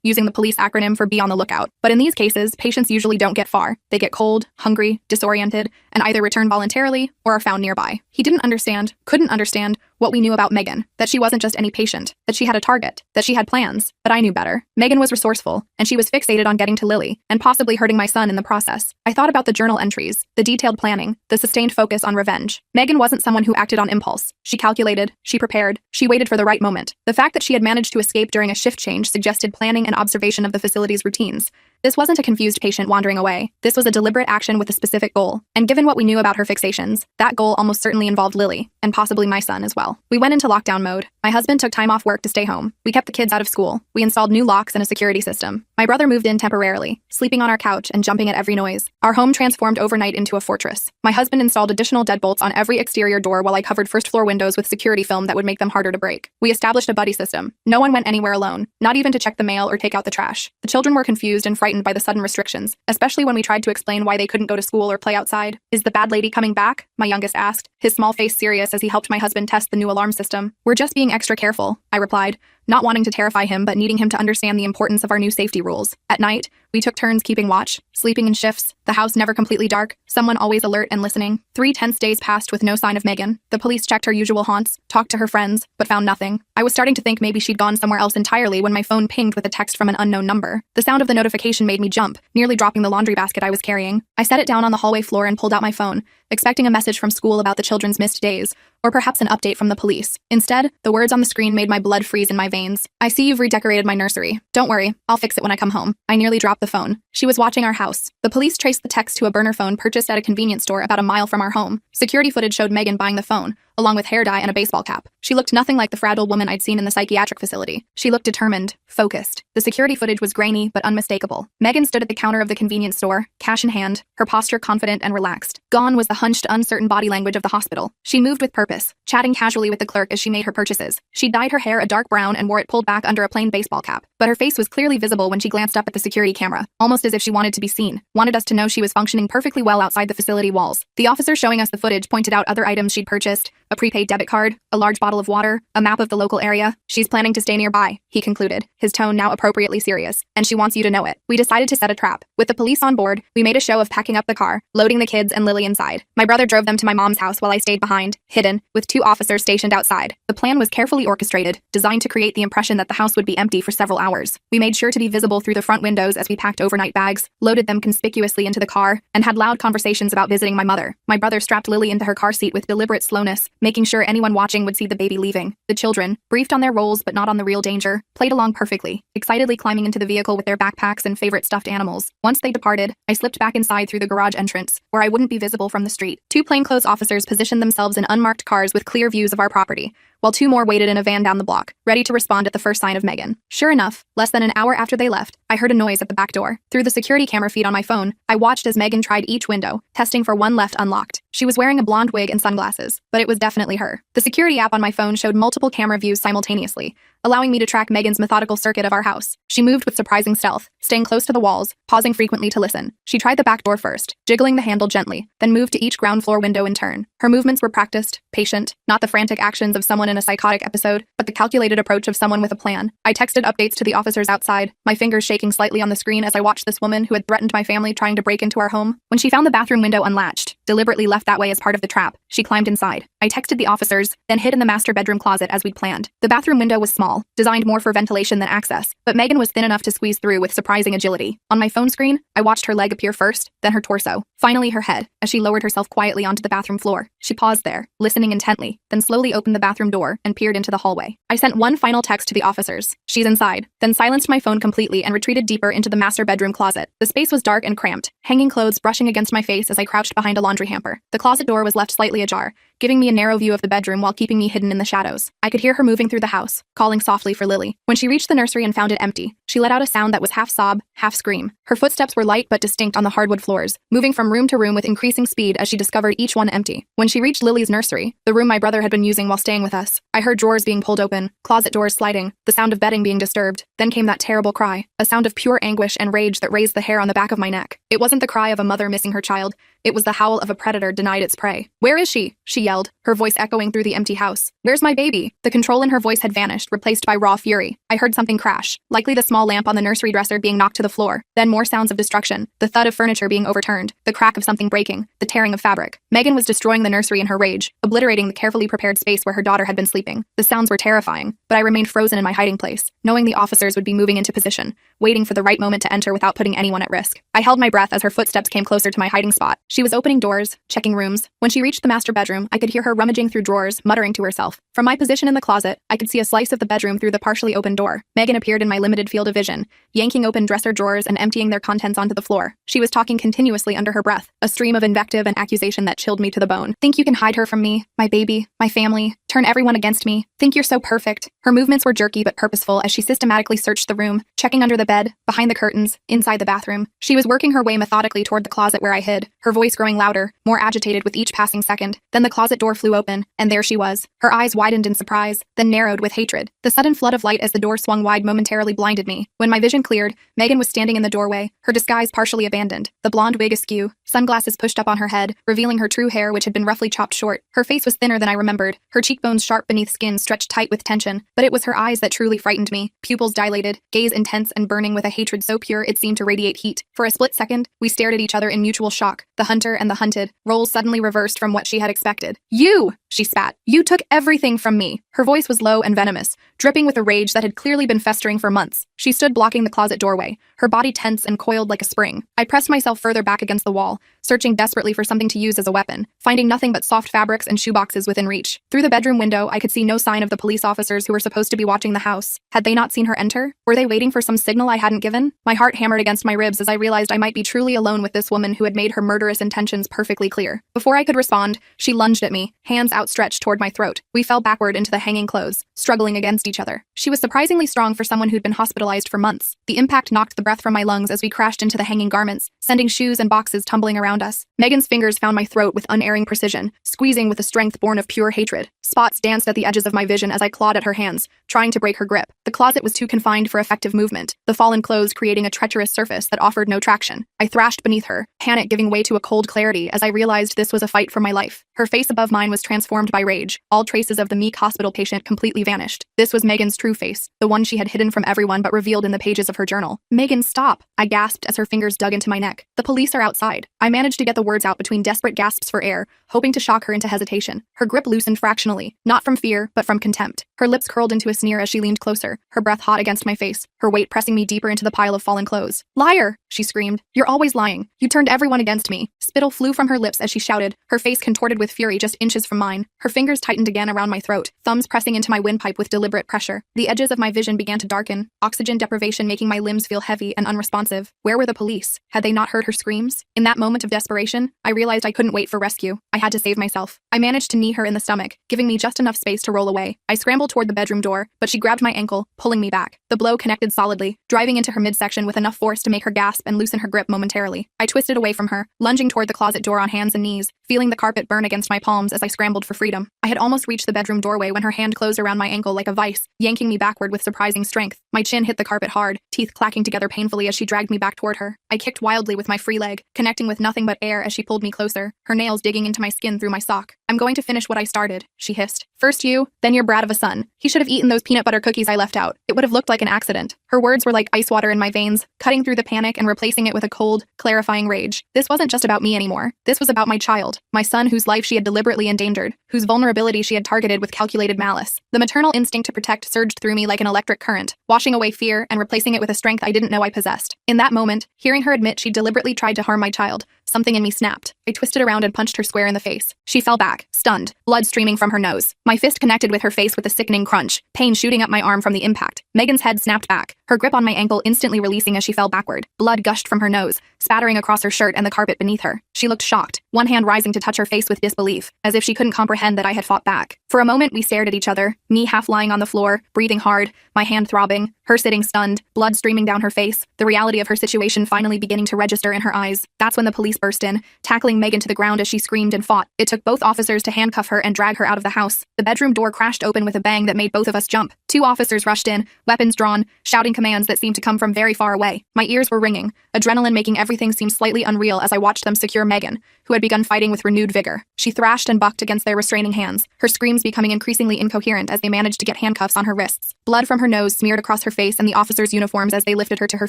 using the police acronym for Be on the Lookout. But in these cases, patients usually don't get far. They get cold, hungry, disoriented, and either return voluntarily or are found nearby." He couldn't understand what we knew about Megan, that she wasn't just any patient, that she had a target, that she had plans, but I knew better. Megan was resourceful, and she was fixated on getting to Lily, and possibly hurting my son in the process. I thought about the journal entries, the detailed planning, the sustained focus on revenge. Megan wasn't someone who acted on impulse. She calculated, she prepared, she waited for the right moment. The fact that she had managed to escape during a shift change suggested planning and observation of the facility's routines. This wasn't a confused patient wandering away. This was a deliberate action with a specific goal. And given what we knew about her fixations, that goal almost certainly involved Lily, and possibly my son as well. We went into lockdown mode. My husband took time off work to stay home. We kept the kids out of school. We installed new locks and a security system. My brother moved in temporarily, sleeping on our couch and jumping at every noise. Our home transformed overnight into a fortress. My husband installed additional deadbolts on every exterior door while I covered first-floor windows with security film that would make them harder to break. We established a buddy system. No one went anywhere alone, not even to check the mail or take out the trash. The children were confused and frightened by the sudden restrictions, especially when we tried to explain why they couldn't go to school or play outside. "Is the bad lady coming back?" my youngest asked, his small face serious as he helped my husband test the new alarm system. "We're just being extra careful," I replied, not wanting to terrify him but needing him to understand the importance of our new safety rules. At night, we took turns keeping watch, sleeping in shifts, the house never completely dark, someone always alert and listening. 3 tense days passed with no sign of Megan. The police checked her usual haunts, talked to her friends, but found nothing. I was starting to think maybe she'd gone somewhere else entirely when my phone pinged with a text from an unknown number. The sound of the notification made me jump, nearly dropping the laundry basket I was carrying. I set it down on the hallway floor and pulled out my phone, expecting a message from school about the children's missed days, or perhaps an update from the police. Instead, the words on the screen made my blood freeze in my veins. "I see you've redecorated my nursery. Don't worry, I'll fix it when I come home." I nearly dropped the phone. She was watching our house. The police traced the text to a burner phone purchased at a convenience store about a mile from our home. Security footage showed Megan buying the phone, along with hair dye and a baseball cap. She looked nothing like the fragile woman I'd seen in the psychiatric facility. She looked determined, focused. The security footage was grainy but unmistakable. Megan stood at the counter of the convenience store, cash in hand, her posture confident and relaxed. Gone was the hunched, uncertain body language of the hospital. She moved with purpose, chatting casually with the clerk as she made her purchases. She dyed her hair a dark brown and wore it pulled back under a plain baseball cap, but her face was clearly visible when she glanced up at the security camera, almost as if she wanted to be seen, wanted us to know she was functioning perfectly well outside the facility walls. The officer showing us the footage pointed out other items she'd purchased, a prepaid debit card, a large bottle of water, a map of the local area. "She's planning to stay nearby," he concluded, his tone now appropriately serious, "and she wants you to know it." We decided to set a trap. With the police on board, we made a show of packing up the car, loading the kids and Lily inside. My brother drove them to my mom's house while I stayed behind, hidden, with 2 officers stationed outside. The plan was carefully orchestrated, designed to create the impression that the house would be empty for several hours. We made sure to be visible through the front windows as we packed overnight bags, loaded them conspicuously into the car, and had loud conversations about visiting my mother. My brother strapped Lily into her car seat with deliberate slowness, making sure anyone watching would see the baby leaving. The children, briefed on their roles but not on the real danger, played along perfectly, excitedly climbing into the vehicle with their backpacks and favorite stuffed animals. Once they departed, I slipped back inside through the garage entrance, where I wouldn't be visible from the street. 2 plainclothes officers positioned themselves in unmarked cars with clear views of our property, while 2 more waited in a van down the block, ready to respond at the first sign of Megan. Sure enough, less than an hour after they left, I heard a noise at the back door. Through the security camera feed on my phone, I watched as Megan tried each window, testing for one left unlocked. She was wearing a blonde wig and sunglasses, but it was definitely her. The security app on my phone showed multiple camera views simultaneously, allowing me to track Megan's methodical circuit of our house. She moved with surprising stealth, staying close to the walls, pausing frequently to listen. She tried the back door first, jiggling the handle gently, then moved to each ground floor window in turn. Her movements were practiced, patient, not the frantic actions of someone in a psychotic episode, but the calculated approach of someone with a plan. I texted updates to the officers outside, my fingers shaking slightly on the screen as I watched this woman who had threatened my family trying to break into our home. When she found the bathroom window unlatched, deliberately left that way as part of the trap. She climbed inside. I texted the officers, then hid in the master bedroom closet as we'd planned. The bathroom window was small, designed more for ventilation than access, but Megan was thin enough to squeeze through with surprising agility. On my phone screen, I watched her leg appear first, then her torso, finally her head, as she lowered herself quietly onto the bathroom floor. She paused there, listening intently, then slowly opened the bathroom door and peered into the hallway. I sent one final text to the officers. She's inside, then silenced my phone completely and retreated deeper into the master bedroom closet. The space was dark and cramped, hanging clothes brushing against my face as I crouched behind a laundry hamper. The closet door was left slightly ajar, giving me a narrow view of the bedroom while keeping me hidden in the shadows. I could hear her moving through the house, calling softly for Lily. When she reached the nursery and found it empty, she let out a sound that was half sob, half scream. Her footsteps were light but distinct on the hardwood floors, moving from room to room with increasing speed as she discovered each one empty. When she reached Lily's nursery, the room my brother had been using while staying with us, I heard drawers being pulled open, closet doors sliding, the sound of bedding being disturbed. Then came that terrible cry, a sound of pure anguish and rage that raised the hair on the back of my neck. It wasn't the cry of a mother missing her child. It was the howl of a predator denied its prey. "Where is she?" she yelled, her voice echoing through the empty house. "Where's my baby?" The control in her voice had vanished, replaced by raw fury. I heard something crash, likely the small lamp on the nursery dresser being knocked to the floor. Then more sounds of destruction, the thud of furniture being overturned, the crack of something breaking, the tearing of fabric. Megan was destroying the nursery in her rage, obliterating the carefully prepared space where her daughter had been sleeping. The sounds were terrifying, but I remained frozen in my hiding place, knowing the officers would be moving into position, waiting for the right moment to enter without putting anyone at risk. I held my breath as her footsteps came closer to my hiding spot. She was opening doors, checking rooms. When she reached the master bedroom, I could hear her rummaging through drawers, muttering to herself. From my position in the closet, I could see a slice of the bedroom through the partially open door. Megan appeared in my limited field of vision, yanking open dresser drawers and emptying their contents onto the floor. She was talking continuously under her breath, a stream of invective and accusation that chilled me to the bone. "Think you can hide her from me, my baby, my family, turn everyone against me? Think you're so perfect?" Her movements were jerky but purposeful as she systematically searched the room, checking under the bed, behind the curtains, inside the bathroom. She was working her way methodically toward the closet where I hid, her voice growing louder, more agitated with each passing second. Then the closet door flew open, and there she was. Her eyes widened in surprise, then narrowed with hatred. The sudden flood of light as the door swung wide momentarily blinded me. When my vision cleared, Megan was standing in the doorway, her disguise partially abandoned, the blonde wig askew, sunglasses pushed up on her head, revealing her true hair which had been roughly chopped short. Her face was thinner than I remembered, her cheekbones sharp beneath skin stretched tight with tension, but it was her eyes that truly frightened me, pupils dilated, gaze intense and burning with a hatred so pure it seemed to radiate heat. For a split second, we stared at each other in mutual shock, the hunter and the hunted, roles suddenly reversed from what she had expected. "You!" she spat. "You took everything from me." Her voice was low and venomous, dripping with a rage that had clearly been festering for months. She stood blocking the closet doorway, her body tense and coiled like a spring. I pressed myself further back against the wall, searching desperately for something to use as a weapon, finding nothing but soft fabrics and shoeboxes within reach. Through the bedroom window, I could see no sign of the police officers who were supposed to be watching the house. Had they not seen her enter? Were they waiting for some signal I hadn't given? My heart hammered against my ribs as I realized I might be truly alone with this woman who had made her murderous intentions perfectly clear. Before I could respond, she lunged at me, hands outstretched toward my throat. We fell backward into the hanging clothes, struggling against each other. She was surprisingly strong for someone who'd been hospitalized for months. The impact knocked the breath from my lungs as we crashed into the hanging garments, sending shoes and boxes tumbling around us. Megan's fingers found my throat with unerring precision, squeezing with a strength born of pure hatred. Spots danced at the edges of my vision as I clawed at her hands, trying to break her grip. The closet was too confined for effective movement, the fallen clothes creating a treacherous surface that offered no traction. I thrashed beneath her, panic giving way to a cold clarity as I realized this was a fight for my life. Her face above mine was transformed by rage, all traces of the meek hospital patient completely vanished. This was Megan's true face, the one she had hidden from everyone but revealed in the pages of her journal. "Megan, stop!" I gasped as her fingers dug into my neck. "The police are outside." I managed to get the words out between desperate gasps for air, hoping to shock her into hesitation. Her grip loosened fractionally, not from fear, but from contempt. Her lips curled into a sneer as she leaned closer, her breath hot against my face, her weight pressing me deeper into the pile of fallen clothes. "Liar!" she screamed. "You're always lying. You turned everyone against me." Spittle flew from her lips as she shouted, her face contorted with fury just inches from mine. Her fingers tightened again around my throat, thumbs pressing into my windpipe with deliberate pressure. The edges of my vision began to darken, oxygen deprivation making my limbs feel heavy and unresponsive. Where were the police? Had they not heard her screams? In that moment of desperation, I realized I couldn't wait for rescue. I had to save myself. I managed to knee her in the stomach, giving me just enough space to roll away. I scrambled toward the bedroom door, but she grabbed my ankle, pulling me back. The blow connected solidly, driving into her midsection with enough force to make her gasp and loosen her grip momentarily. I twisted away from her, lunging toward the closet door on hands and knees, feeling the carpet burn against my palms as I scrambled for freedom. I had almost reached the bedroom doorway when her hand closed around my ankle like a vice, yanking me backward with surprising strength. My chin hit the carpet hard, teeth clacking together painfully as she dragged me back toward her. I kicked wildly with my free leg, connecting with nothing but air as she pulled me closer, her nails digging into my skin through my sock. "I'm going to finish what I started," she hissed. "First you, then your brat of a son. He should have eaten those peanut butter cookies I left out. It would have looked like an accident." Her words were like ice water in my veins, cutting through the panic and replacing it with a cold, clarifying rage. This wasn't just about me anymore. This was about my child, my son whose life she had deliberately endangered, whose vulnerability she had targeted with calculated malice. The maternal instinct to protect surged through me like an electric current, washing away fear and replacing it with a strength I didn't know I possessed. In that moment, hearing her admit she deliberately tried to harm my child, something in me snapped. I twisted around and punched her square in the face. She fell back, stunned, blood streaming from her nose. My fist connected with her face with a sickening crunch, pain shooting up my arm from the impact. Megan's head snapped back, her grip on my ankle instantly releasing as she fell backward. Blood gushed from her nose, spattering across her shirt and the carpet beneath her. She looked shocked, one hand rising to touch her face with disbelief, as if she couldn't comprehend that I had fought back. For a moment, we stared at each other, me half lying on the floor, breathing hard, my hand throbbing, her sitting stunned, blood streaming down her face, the reality of her situation finally beginning to register in her eyes. That's when the police burst in, tackling Megan to the ground as she screamed and fought. It took both officers to handcuff her and drag her out of the house. The bedroom door crashed open with a bang that made both of us jump. 2 officers rushed in, weapons drawn, shouting commands that seemed to come from very far away. My ears were ringing, adrenaline making everything seem slightly unreal as I watched them secure Megan, who had begun fighting with renewed vigor. She thrashed and bucked against their restraining hands, her screams becoming increasingly incoherent as they managed to get handcuffs on her wrists. Blood from her nose smeared across her face and the officers' uniforms as they lifted her to her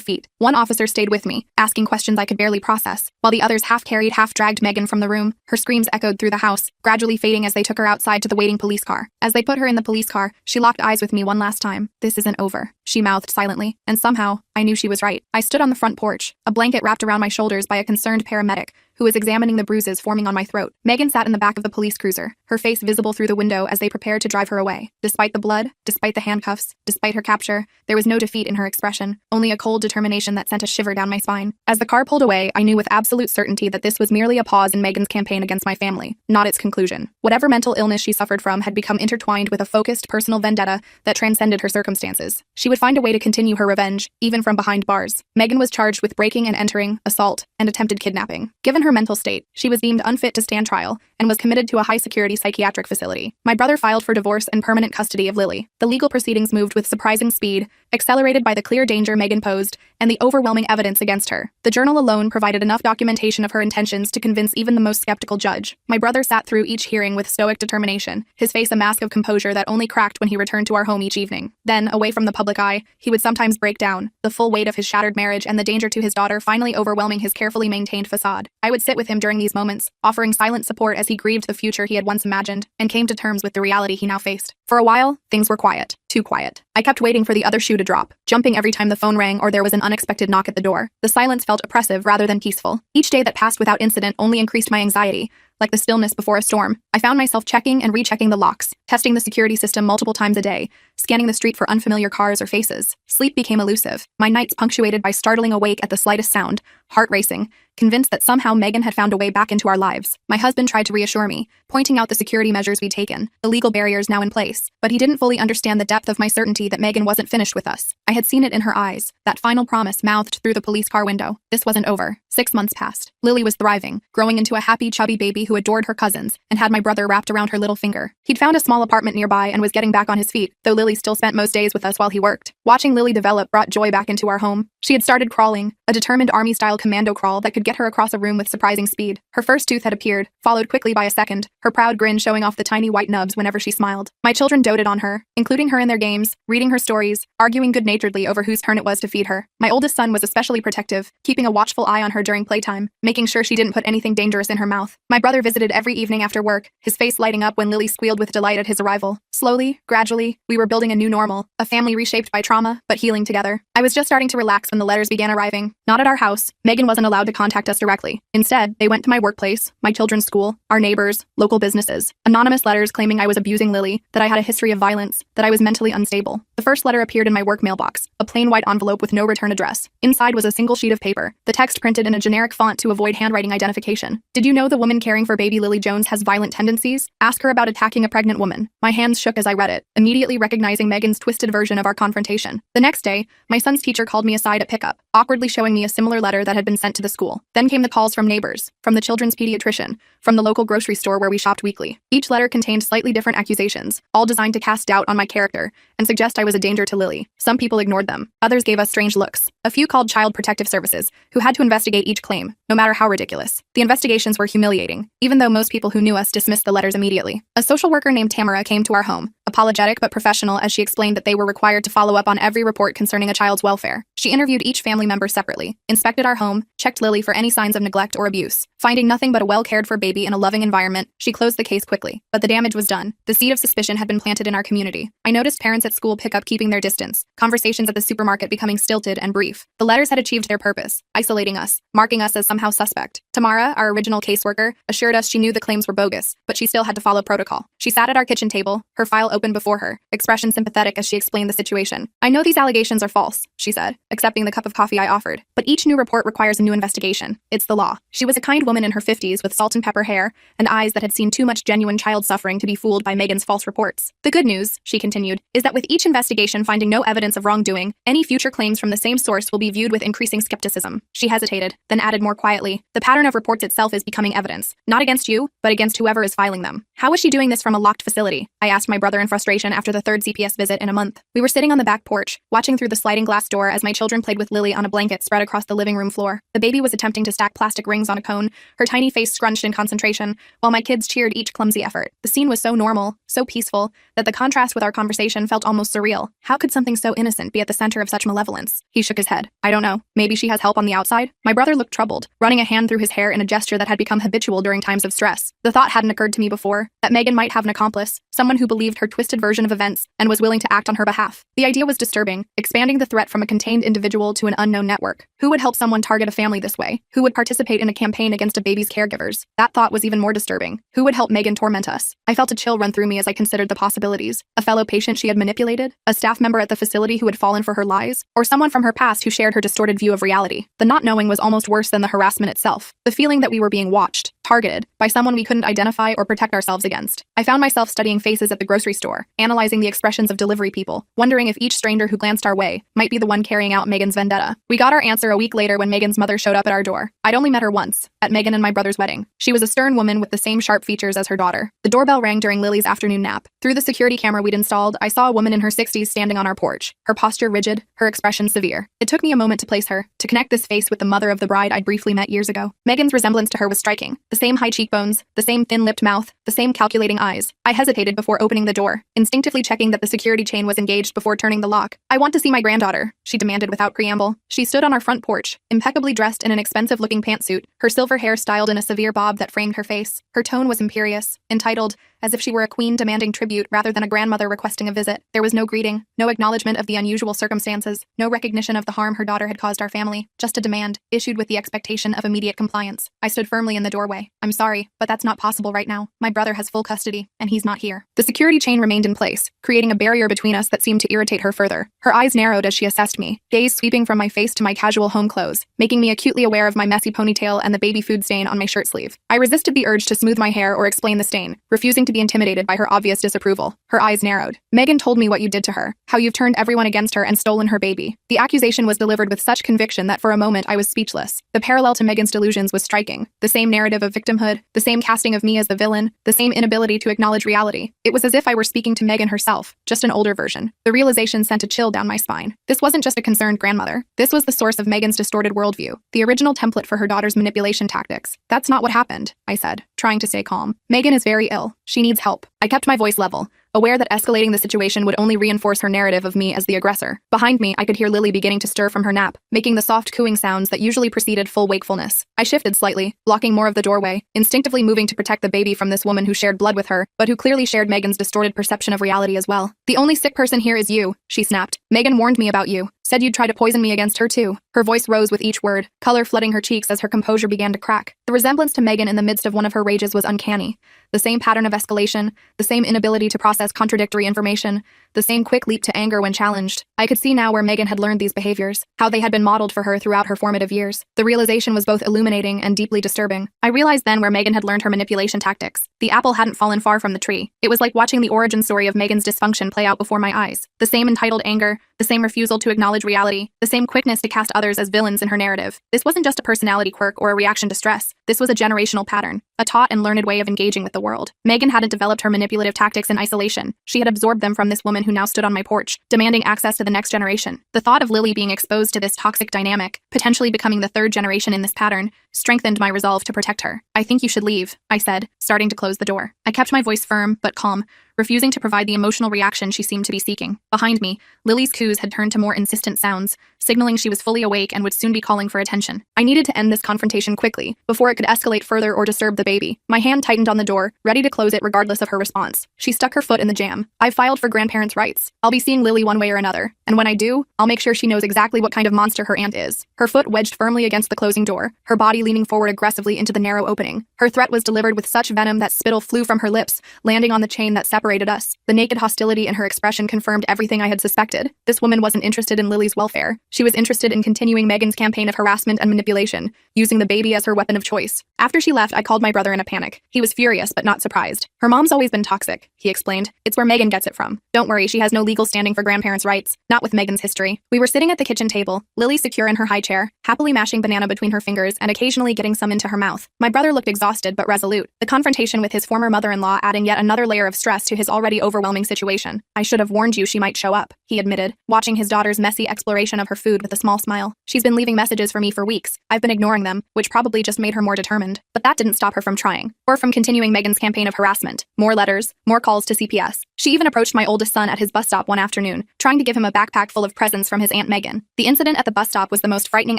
feet. One officer stayed with me, asking questions I could barely process, while the others half-carried, half-dragged Megan from the room. Her screams echoed through the house, gradually fading as they took her outside to the waiting police car. As they put her in the police car, she locked eyes with me one last time. "This isn't over," she mouthed silently, and somehow, I knew she was right. I stood on the front porch, a blanket wrapped around my shoulders by a concerned paramedic, who was examining the bruises forming on my throat. Megan sat in the back of the police cruiser, her face visible through the window as they prepared to drive her away. Despite the blood, despite the handcuffs, despite her capture, there was no defeat in her expression, only a cold determination that sent a shiver down my spine. As the car pulled away, I knew with absolute certainty that this was merely a pause in Megan's campaign against my family, not its conclusion. Whatever mental illness she suffered from had become intertwined with a focused personal vendetta that transcended her circumstances. She would find a way to continue her revenge, even from behind bars. Megan was charged with breaking and entering, assault, and attempted kidnapping. Given her mental state, she was deemed unfit to stand trial and was committed to a high-security psychiatric facility. My brother filed for divorce and permanent custody of Lily. The legal proceedings moved with surprising speed, accelerated by the clear danger Megan posed and the overwhelming evidence against her. The journal alone provided enough documentation of her intentions to convince even the most skeptical judge. My brother sat through each hearing with stoic determination, his face a mask of composure that only cracked when he returned to our home each evening. Then, away from the public eye, he would sometimes break down, the full weight of his shattered marriage and the danger to his daughter finally overwhelming his carefully maintained facade. I would sit with him during these moments, offering silent support as he grieved the future he had once imagined and came to terms with the reality he now faced. For a while, things were quiet. Too quiet. I kept waiting for the other shoe to drop, jumping every time the phone rang or there was an unexpected knock at the door. The silence felt oppressive rather than peaceful. Each day that passed without incident only increased my anxiety. Like the stillness before a storm, I found myself checking and rechecking the locks, testing the security system multiple times a day, scanning the street for unfamiliar cars or faces. Sleep became elusive, my nights punctuated by startling awake at the slightest sound, heart racing, convinced that somehow Megan had found a way back into our lives. My husband tried to reassure me, pointing out the security measures we'd taken, the legal barriers now in place, but he didn't fully understand the depth of my certainty that Megan wasn't finished with us. I had seen it in her eyes, that final promise mouthed through the police car window. This wasn't over. 6 months passed. Lily was thriving, growing into a happy, chubby baby who adored her cousins and had my brother wrapped around her little finger. He'd found a small apartment nearby and was getting back on his feet, though Lily still spent most days with us while he worked. Watching Lily develop brought joy back into our home. She had started crawling, a determined army-style commando crawl that could get her across a room with surprising speed. Her first tooth had appeared, followed quickly by a second, her proud grin showing off the tiny white nubs whenever she smiled. My children doted on her, including her in their games, reading her stories, arguing good-naturedly over whose turn it was to feed her. My oldest son was especially protective, keeping a watchful eye on her during playtime, making sure she didn't put anything dangerous in her mouth. My brother visited every evening after work, his face lighting up when Lily squealed with delight at his arrival. Slowly, gradually, we were building a new normal, a family reshaped by trauma, but healing together. I was just starting to relax when the letters began arriving. Not at our house. Megan wasn't allowed to contact us directly. Instead, they went to my workplace, my children's school, our neighbors, local businesses. Anonymous letters claiming I was abusing Lily, that I had a history of violence, that I was mentally unstable. The first letter appeared in my work mailbox, a plain white envelope with no return address. Inside was a single sheet of paper, the text printed in a generic font to avoid handwriting identification. Did you know the woman caring for baby Lily Jones has violent tendencies? Ask her about attacking a pregnant woman. My hands shook as I read it, immediately recognizing Megan's twisted version of our confrontation. The next day, my son's teacher called me aside at pickup, awkwardly showing me a similar letter that had been sent to the school. Then came the calls from neighbors, from the children's pediatrician, from the local grocery store where we shopped weekly. Each letter contained slightly different accusations, all designed to cast doubt on my character and suggest I was a danger to Lily. Some people ignored them. Others gave us strange looks. A few called Child Protective Services, who had to investigate each claim, no matter how ridiculous. The investigations were humiliating, even though most people who knew us dismissed the letters immediately. A social worker named Tamara came to our home, a apologetic but professional as she explained that they were required to follow up on every report concerning a child's welfare. She interviewed each family member separately, inspected our home, checked Lily for any signs of neglect or abuse. Finding nothing but a well-cared-for baby in a loving environment, she closed the case quickly. But the damage was done. The seed of suspicion had been planted in our community. I noticed parents at school pick up keeping their distance, conversations at the supermarket becoming stilted and brief. The letters had achieved their purpose, isolating us, marking us as somehow suspect. Tamara, our original caseworker, assured us she knew the claims were bogus, but she still had to follow protocol. She sat at our kitchen table, her file open before her, expression sympathetic as she explained the situation. I know these allegations are false, she said, accepting the cup of coffee I offered. But each new report requires a new investigation. It's the law. She was a kind woman in her 50s with salt and pepper hair and eyes that had seen too much genuine child suffering to be fooled by Megan's false reports. The good news, she continued, is that with each investigation finding no evidence of wrongdoing, any future claims from the same source will be viewed with increasing skepticism. She hesitated, then added more quietly, the pattern of reports itself is becoming evidence, not against you, but against whoever is filing them. How is she doing this from a locked facility? I asked my brother in frustration after the third CPS visit in a month. We were sitting on the back porch, watching through the sliding glass door as my children played with Lily on a blanket spread across the living room floor. The baby was attempting to stack plastic rings on a cone, her tiny face scrunched in concentration, while my kids cheered each clumsy effort. The scene was so normal, so peaceful, that the contrast with our conversation felt almost surreal. How could something so innocent be at the center of such malevolence? He shook his head. I don't know. Maybe she has help on the outside? My brother looked troubled, running a hand through his hair in a gesture that had become habitual during times of stress. The thought hadn't occurred to me before, that Megan might have an accomplice, someone who believed her twisted version of events and was willing to act on her behalf. The idea was disturbing, expanding the threat from a contained individual to an unknown network. Who would help someone target a family this way? Who would participate in a campaign against a baby's caregivers? That thought was even more disturbing. Who would help Megan torment us? I felt a chill run through me as I considered the possibilities. A fellow patient she had manipulated? A staff member at the facility who had fallen for her lies? Or someone from her past who shared her distorted view of reality? The not knowing was almost worse than the harassment itself. The feeling that we were being watched, targeted, by someone we couldn't identify or protect ourselves against. I found myself studying faces at the grocery store, analyzing the expressions of delivery people, wondering if each stranger who glanced our way might be the one carrying out Megan's vendetta. We got our answer a week later when Megan's mother showed up at our door. I'd only met her once, at Megan and my brother's wedding. She was a stern woman with the same sharp features as her daughter. The doorbell rang during Lily's afternoon nap. Through the security camera we'd installed, I saw a woman in her 60s standing on our porch, her posture rigid, her expression severe. It took me a moment to place her, to connect this face with the mother of the bride I'd briefly met years ago. Megan's resemblance to her was striking. The same high cheekbones, the same thin-lipped mouth, the same calculating eyes. I hesitated before opening the door, instinctively checking that the security chain was engaged before turning the lock. I want to see my granddaughter, she demanded without preamble. She stood on our front porch, impeccably dressed in an expensive-looking pantsuit, her silver hair styled in a severe bob that framed her face. Her tone was imperious, entitled, as if she were a queen demanding tribute rather than a grandmother requesting a visit. There was no greeting, no acknowledgement of the unusual circumstances, no recognition of the harm her daughter had caused our family, just a demand, issued with the expectation of immediate compliance. I stood firmly in the doorway. I'm sorry, but that's not possible right now. My brother has full custody, and he's not here. The security chain remained in place, creating a barrier between us that seemed to irritate her further. Her eyes narrowed as she assessed me, gaze sweeping from my face to my casual home clothes, making me acutely aware of my messy ponytail and the baby food stain on my shirt sleeve. I resisted the urge to smooth my hair or explain the stain, refusing to be intimidated by her obvious disapproval. Her eyes narrowed. Megan told me what you did to her, how you've turned everyone against her and stolen her baby. The accusation was delivered with such conviction that for a moment I was speechless. The parallel to Megan's delusions was striking. The same narrative of victimhood, the same casting of me as the villain, the same inability to acknowledge reality. It was as if I were speaking to Megan herself, just an older version. The realization sent a chill down my spine. This wasn't just a concerned grandmother. This was the source of Megan's distorted worldview, the original template for her daughter's manipulation tactics. That's not what happened, I said, trying to stay calm. Megan is very ill. She needs help. I kept my voice level, aware that escalating the situation would only reinforce her narrative of me as the aggressor. Behind me, I could hear Lily beginning to stir from her nap, making the soft cooing sounds that usually preceded full wakefulness. I shifted slightly, blocking more of the doorway, instinctively moving to protect the baby from this woman who shared blood with her, but who clearly shared Megan's distorted perception of reality as well. The only sick person here is you, she snapped. Megan warned me about you. Said you'd try to poison me against her too. Her voice rose with each word, color flooding her cheeks as her composure began to crack. The resemblance to Megan in the midst of one of her rages was uncanny. The same pattern of escalation, the same inability to process contradictory information, the same quick leap to anger when challenged. I could see now where Megan had learned these behaviors, how they had been modeled for her throughout her formative years. The realization was both illuminating and deeply disturbing. I realized then where Megan had learned her manipulation tactics. The apple hadn't fallen far from the tree. It was like watching the origin story of Megan's dysfunction play out before my eyes. The same entitled anger, the same refusal to acknowledge reality, the same quickness to cast others as villains in her narrative. This wasn't just a personality quirk or a reaction to stress. This was a generational pattern, a taught and learned way of engaging with the world. Megan hadn't developed her manipulative tactics in isolation. She had absorbed them from this woman who now stood on my porch, demanding access to the next generation. The thought of Lily being exposed to this toxic dynamic, potentially becoming the third generation in this pattern, strengthened my resolve to protect her. I think you should leave, I said, starting to close the door. I kept my voice firm but calm, refusing to provide the emotional reaction she seemed to be seeking. Behind me, Lily's coos had turned to more insistent sounds, signaling she was fully awake and would soon be calling for attention. I needed to end this confrontation quickly, before it could escalate further or disturb the baby. My hand tightened on the door, ready to close it regardless of her response. She stuck her foot in the jam. "I've filed for grandparents' rights. I'll be seeing Lily one way or another, and when I do, I'll make sure she knows exactly what kind of monster her aunt is." Her foot wedged firmly against the closing door, her body leaning forward aggressively into the narrow opening. Her threat was delivered with such venom that spittle flew from her lips, landing on the chain that separated us. The naked hostility in her expression confirmed everything I had suspected. This woman wasn't interested in Lily's welfare. She was interested in continuing Megan's campaign of harassment and manipulation, using the baby as her weapon of choice. After she left, I called my brother in a panic. He was furious, but not surprised. "Her mom's always been toxic," he explained. "It's where Megan gets it from. Don't worry, she has no legal standing for grandparents' rights, not with Megan's history." We were sitting at the kitchen table, Lily secure in her high chair, happily mashing banana between her fingers and occasionally getting some into her mouth. My brother looked exhausted but resolute, the confrontation with his former mother-in-law adding yet another layer of stress to his already overwhelming situation. "I should have warned you she might show up," he admitted, watching his daughter's messy exploration of her food with a small smile. "She's been leaving messages for me for weeks. I've been ignoring them, which probably just made her more determined. But that didn't stop her from trying, or from continuing Megan's campaign of harassment. More letters, more calls to CPS. She even approached my oldest son at his bus stop one afternoon, trying to give him a backpack full of presents from his Aunt Megan. The incident at the bus stop was the most frightening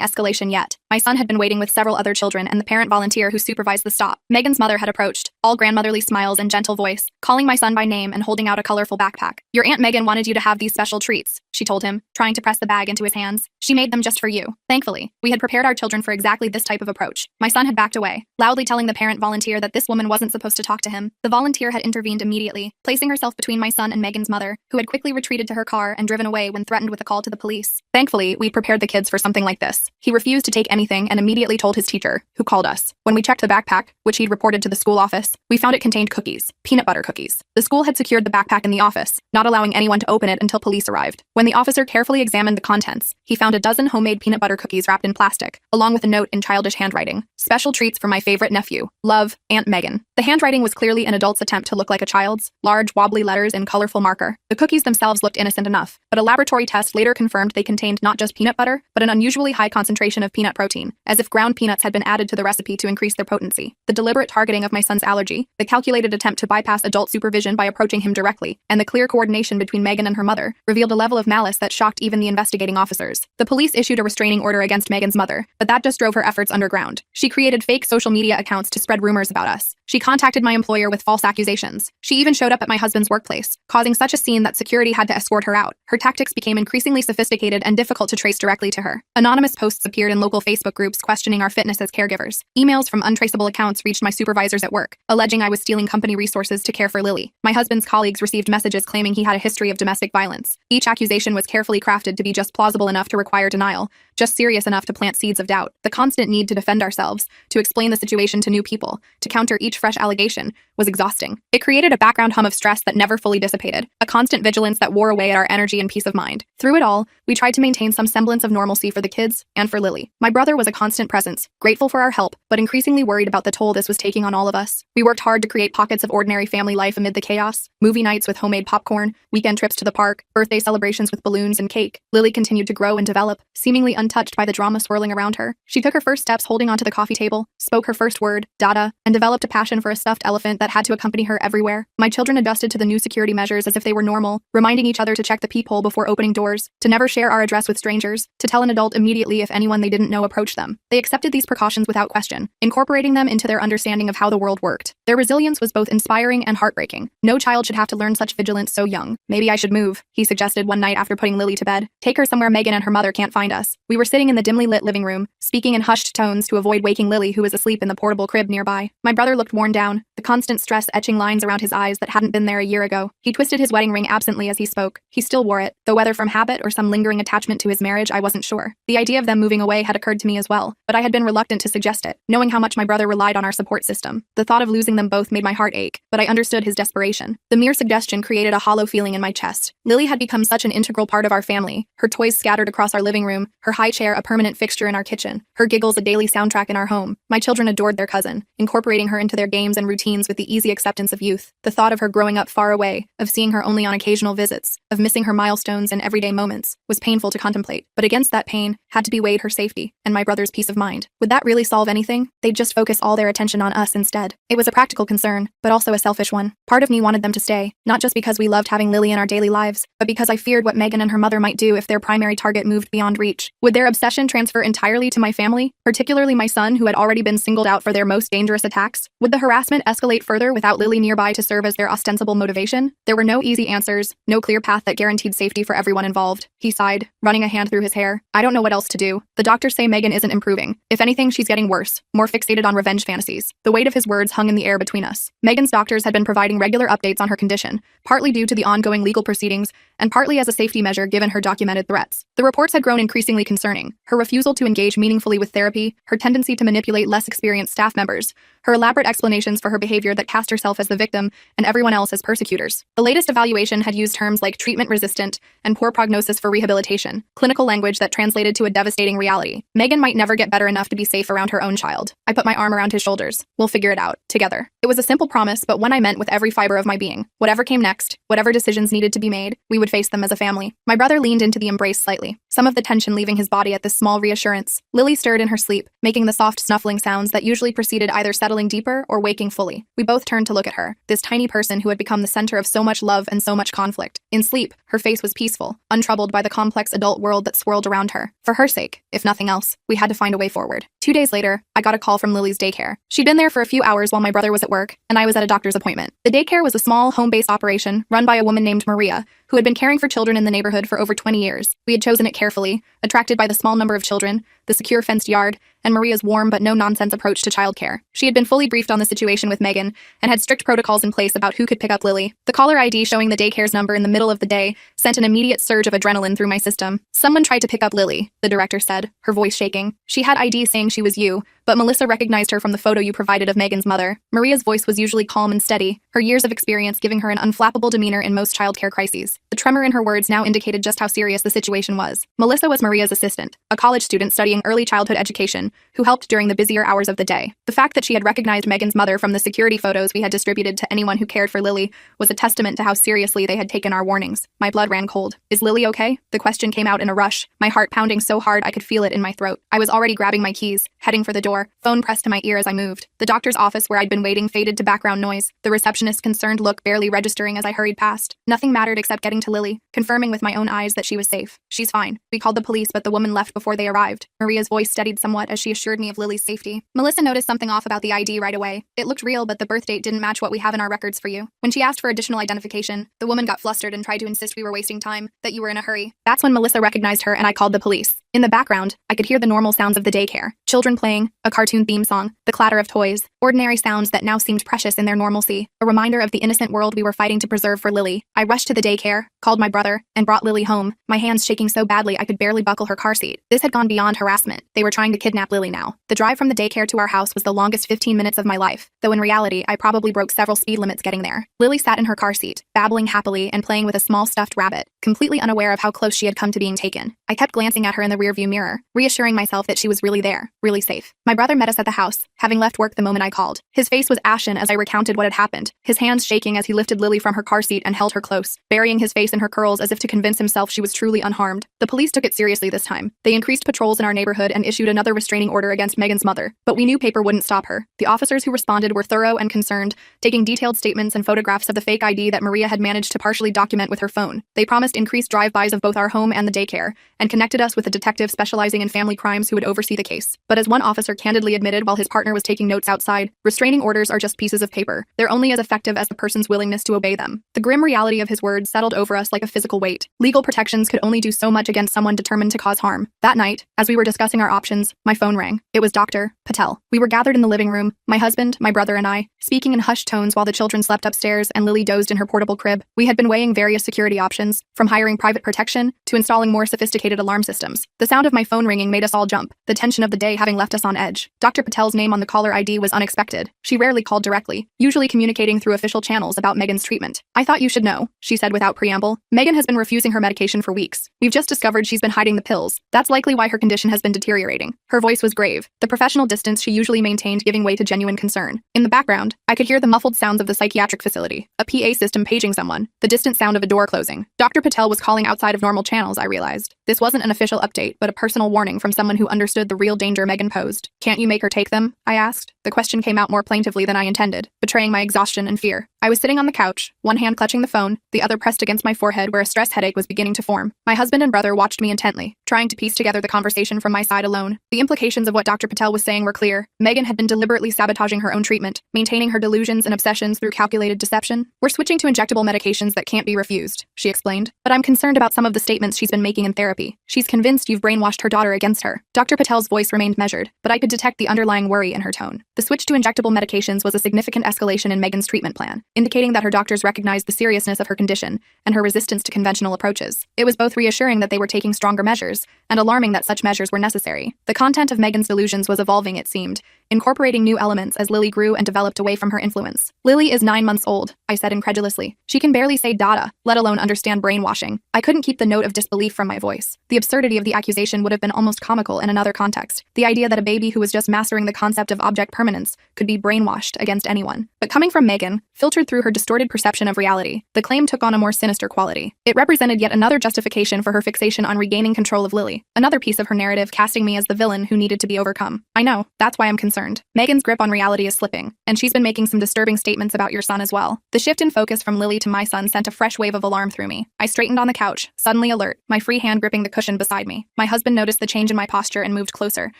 escalation yet. My son had been waiting with several other children and the parent volunteer who supervised the stop. Megan's mother had approached, all grandmotherly smiles and gentle voice, calling my son by name and holding out a colorful backpack. "Your Aunt Megan wanted you to have these special treats," she told him, trying to press the bag into his hands. "She made them just for you." Thankfully, we had prepared our children for exactly this type of approach. My son had backed away, loudly telling the parent volunteer that this woman wasn't supposed to talk to him. The volunteer had intervened immediately, placing herself between my son and Megan's mother, who had quickly retreated to her car and driven away when threatened with a call to the police. Thankfully, we'd prepared the kids for something like this. He refused to take anything and immediately told his teacher, who called us. When we checked the backpack, which he'd reported to the school office, we found it contained cookies, peanut butter cookies. The school had secured the backpack in the office, not allowing anyone to open it until police arrived. When the officer carefully examined the contents, he found a dozen homemade peanut butter cookies wrapped in plastic, along with a note in childish handwriting. "Special treats for my favorite nephew. Love, Aunt Megan." The handwriting was clearly an adult's attempt to look like a child's, large, wobbly letters in colorful marker. The cookies themselves looked innocent enough, but a laboratory test later confirmed they contained not just peanut butter, but an unusually high concentration of peanut protein, as if ground peanuts had been added to the recipe to increase their potency. The deliberate targeting of my son's allergy, the calculated attempt to bypass adult supervision by approaching him directly, and the clear coordination between Megan and her mother revealed a level of malice that shocked even the investigating officers. The police issued a restraining order against Megan's mother, but that just drove her efforts underground. She created fake social media accounts to spread rumors about us. She contacted my employer with false accusations. She even showed up at my husband's workplace, causing such a scene that security had to escort her out. Her tactics became increasingly sophisticated and difficult to trace directly to her. Anonymous posts appeared in local Facebook groups questioning our fitness as caregivers. Emails from untraceable accounts reached my supervisors at work, alleging I was stealing company resources to care for Lily. My husband's colleagues received messages claiming he had a history of domestic violence. Each accusation was carefully crafted to be just plausible enough to require denial, just serious enough to plant seeds of doubt. The constant need to defend ourselves, to explain the situation to new people, to counter each fresh allegation, was exhausting. It created a background hum of stress that never fully dissipated, a constant vigilance that wore away at our energy and peace of mind. Through it all, we tried to maintain some semblance of normalcy for the kids and for Lily. My brother was a constant presence, grateful for our help, but increasingly worried about the toll this was taking on all of us. We worked hard to create pockets of ordinary family life amid the chaos, movie nights with homemade popcorn, weekend trips to the park, birthday celebrations with balloons and cake. Lily continued to grow and develop, seemingly untouched by the drama swirling around her. She took her first steps holding onto the coffee table, spoke her first word, Dada, and developed a passion for a stuffed elephant that had to accompany her everywhere. My children adjusted to the new security measures as if they were normal, reminding each other to check the peephole before opening doors, to never share our address with strangers, to tell an adult immediately if anyone they didn't know approached them. They accepted these precautions without question, incorporating them into their understanding of how the world worked. Their resilience was both inspiring and heartbreaking. No child should have to learn such vigilance so young. "Maybe I should move," he suggested one night after putting Lily to bed. "Take her somewhere Megan and her mother can't find us." We were sitting in the dimly lit living room, speaking in hushed tones to avoid waking Lily, who was asleep in the portable crib nearby. My brother looked worn down, the constant stress etching lines around his eyes that hadn't been there a year ago. He twisted his wedding ring absently as he spoke. He still wore it, though whether from habit or some lingering attachment to his marriage, I wasn't sure. The idea of them moving away had occurred to me as well, but I had been reluctant to suggest it, knowing how much my brother relied on our support system. The thought of losing them both made my heart ache, but I understood his desperation. The mere suggestion created a hollow feeling in my chest. Lily had become such an integral part of our family, her toys scattered across our living room, her high chair a permanent fixture in our kitchen, her giggles a daily soundtrack in our home. My children adored their cousin, incorporating her into their games and routines with the easy acceptance of youth. The thought of her growing up far away, of seeing her only on occasional visits, of missing her milestones and everyday moments, was painful to contemplate. But against that pain, had to be weighed her safety and my brother's peace of mind. Would that really solve anything? They'd just focus all their attention on us instead. It was a practical concern, but also a selfish one. Part of me wanted them to stay, not just because we loved having Lily in our daily lives, but because I feared what Megan and her mother might do if their primary target moved beyond reach. Would their obsession transfer entirely to my family, particularly my son who had already been singled out for their most dangerous attacks? Would the harassment escalate further without Lily nearby to serve as their ostensible motivation? There were no easy answers, no clear path that guaranteed safety for everyone involved. He sighed, running a hand through his hair. I don't know what else to do. The doctors say Megan isn't improving. If anything, she's getting worse, more fixated on revenge fantasies. The weight of his words hung in the air between us. Megan's doctors had been providing regular updates on her condition, partly due to the ongoing legal proceedings, and partly as a safety measure given her documented threats. The reports had grown increasingly concerning. Her refusal to engage meaningfully with therapy, her tendency to manipulate less experienced staff members, her elaborate explanations for her behavior that cast herself as the victim and everyone else as persecutors. The latest evaluation had used terms like treatment-resistant and poor prognosis for rehabilitation, clinical language that translated to a devastating reality. Megan might never get better enough to be safe around her own child. I put my arm around his shoulders. We'll figure it out, together. It was a simple promise, but one I meant with every fiber of my being. Whatever came next, whatever decisions needed to be made, we would face them as a family. My brother leaned into the embrace slightly, some of the tension leaving his body at this small reassurance. Lily stirred in her sleep, making the soft snuffling sounds that usually preceded either settling deeper or waking fully. We both turned to look at her, this tiny person who had become the center of so much love and so much conflict. In sleep, her face was peaceful, untroubled by the complex adult world that swirled around her. For her sake, if nothing else, we had to find a way forward. 2 days later, I got a call from Lily's daycare. She'd been there for a few hours while my brother was at work, and I was at a doctor's appointment. The daycare was a small, home-based operation run by a woman named Maria, who had been caring for children in the neighborhood for over 20 years. We had chosen it carefully, attracted by the small number of children, the secure fenced yard, and Maria's warm but no-nonsense approach to childcare. She had been fully briefed on the situation with Megan and had strict protocols in place about who could pick up Lily. The caller ID showing the daycare's number in the middle of the day sent an immediate surge of adrenaline through my system. Someone tried to pick up Lily, the director said, her voice shaking. She had ID saying she was you, but Melissa recognized her from the photo you provided of Megan's mother. Maria's voice was usually calm and steady, her years of experience giving her an unflappable demeanor in most childcare crises. The tremor in her words now indicated just how serious the situation was. Melissa was Maria's assistant, a college student studying early childhood education, who helped during the busier hours of the day. The fact that she had recognized Megan's mother from the security photos we had distributed to anyone who cared for Lily was a testament to how seriously they had taken our warnings. My blood ran cold. Is Lily okay? The question came out in a rush, my heart pounding so hard I could feel it in my throat. I was already grabbing my keys, heading for the door, phone pressed to my ear as I moved. The doctor's office where I'd been waiting faded to background noise, the receptionist's concerned look barely registering as I hurried past. Nothing mattered except getting to Lily, confirming with my own eyes that she was safe. She's fine. We called the police, but the woman left before they arrived. Maria's voice steadied somewhat as she assured me of Lily's safety. Melissa noticed something off about the ID right away. It looked real, but the birth date didn't match what we have in our records for you. When she asked for additional identification, the woman got flustered and tried to insist we were wasting time, that you were in a hurry. That's when Melissa recognized her and I called the police. In the background, I could hear the normal sounds of the daycare. Children playing, a cartoon theme song, the clatter of toys, ordinary sounds that now seemed precious in their normalcy, a reminder of the innocent world we were fighting to preserve for Lily. I rushed to the daycare, called my brother, and brought Lily home, my hands shaking so badly I could barely buckle her car seat. This had gone beyond harassment. They were trying to kidnap Lily now. The drive from the daycare to our house was the longest 15 minutes of my life, though in reality, I probably broke several speed limits getting there. Lily sat in her car seat, babbling happily and playing with a small stuffed rabbit, completely unaware of how close she had come to being taken. I kept glancing at her in the rearview mirror, reassuring myself that she was really there, really safe. My brother met us at the house, having left work the moment I called. His face was ashen as I recounted what had happened, his hands shaking as he lifted Lily from her car seat and held her close, burying his face in her curls as if to convince himself she was truly unharmed. The police took it seriously this time. They increased patrols in our neighborhood and issued another restraining order against Megan's mother, but we knew paper wouldn't stop her. The officers who responded were thorough and concerned, taking detailed statements and photographs of the fake ID that Maria had managed to partially document with her phone. They promised increased drive-bys of both our home and the daycare, and connected us with a detective specializing in family crimes who would oversee the case. But as one officer candidly admitted while his partner was taking notes outside, restraining orders are just pieces of paper. They're only as effective as the person's willingness to obey them. The grim reality of his words settled over us like a physical weight. Legal protections could only do so much against someone determined to cause harm. That night, as we were discussing our options, my phone rang. It was Dr. Patel. We were gathered in the living room, my husband, my brother, and I, speaking in hushed tones while the children slept upstairs and Lily dozed in her portable crib. We had been weighing various security options, from hiring private protection to installing more sophisticated alarm systems. The sound of my phone ringing made us all jump, the tension of the day having left us on edge. Dr. Patel's name on the caller ID was unexpected. She rarely called directly, usually communicating through official channels about Megan's treatment. I thought you should know, she said without preamble. Well, Megan has been refusing her medication for weeks. We've just discovered she's been hiding the pills. That's likely why her condition has been deteriorating. Her voice was grave, the professional distance she usually maintained giving way to genuine concern. In the background, I could hear the muffled sounds of the psychiatric facility, a PA system paging someone, the distant sound of a door closing. Dr. Patel was calling outside of normal channels, I realized. This wasn't an official update, but a personal warning from someone who understood the real danger Megan posed. Can't you make her take them? I asked. The question came out more plaintively than I intended, betraying my exhaustion and fear. I was sitting on the couch, one hand clutching the phone, the other pressed against my forehead where a stress headache was beginning to form. My husband and brother watched me intently, trying to piece together the conversation from my side alone. The implications of what Dr. Patel was saying were clear. Megan had been deliberately sabotaging her own treatment, maintaining her delusions and obsessions through calculated deception. We're switching to injectable medications that can't be refused, she explained. But I'm concerned about some of the statements she's been making in therapy. She's convinced you've brainwashed her daughter against her. Dr. Patel's voice remained measured, but I could detect the underlying worry in her tone. The switch to injectable medications was a significant escalation in Megan's treatment plan, indicating that her doctors recognized the seriousness of her condition and her resistance to conventional approaches. It was both reassuring that they were taking stronger measures and alarming that such measures were necessary. The content of Megan's delusions was evolving, it seemed, incorporating new elements as Lily grew and developed away from her influence. Lily is 9 months old, I said incredulously. She can barely say data, let alone understand brainwashing. I couldn't keep the note of disbelief from my voice. The absurdity of the accusation would have been almost comical in another context. The idea that a baby who was just mastering the concept of object permanence could be brainwashed against anyone. But coming from Megan, filtered through her distorted perception of reality, the claim took on a more sinister quality. It represented yet another justification for her fixation on regaining control of Lily, another piece of her narrative casting me as the villain who needed to be overcome. I know, that's why I'm concerned. Megan's grip on reality is slipping, and she's been making some disturbing statements about your son as well. The shift in focus from Lily to my son sent a fresh wave of alarm through me. I straightened on the couch, suddenly alert, my free hand gripping the cushion beside me. My husband noticed the change in my posture and moved closer,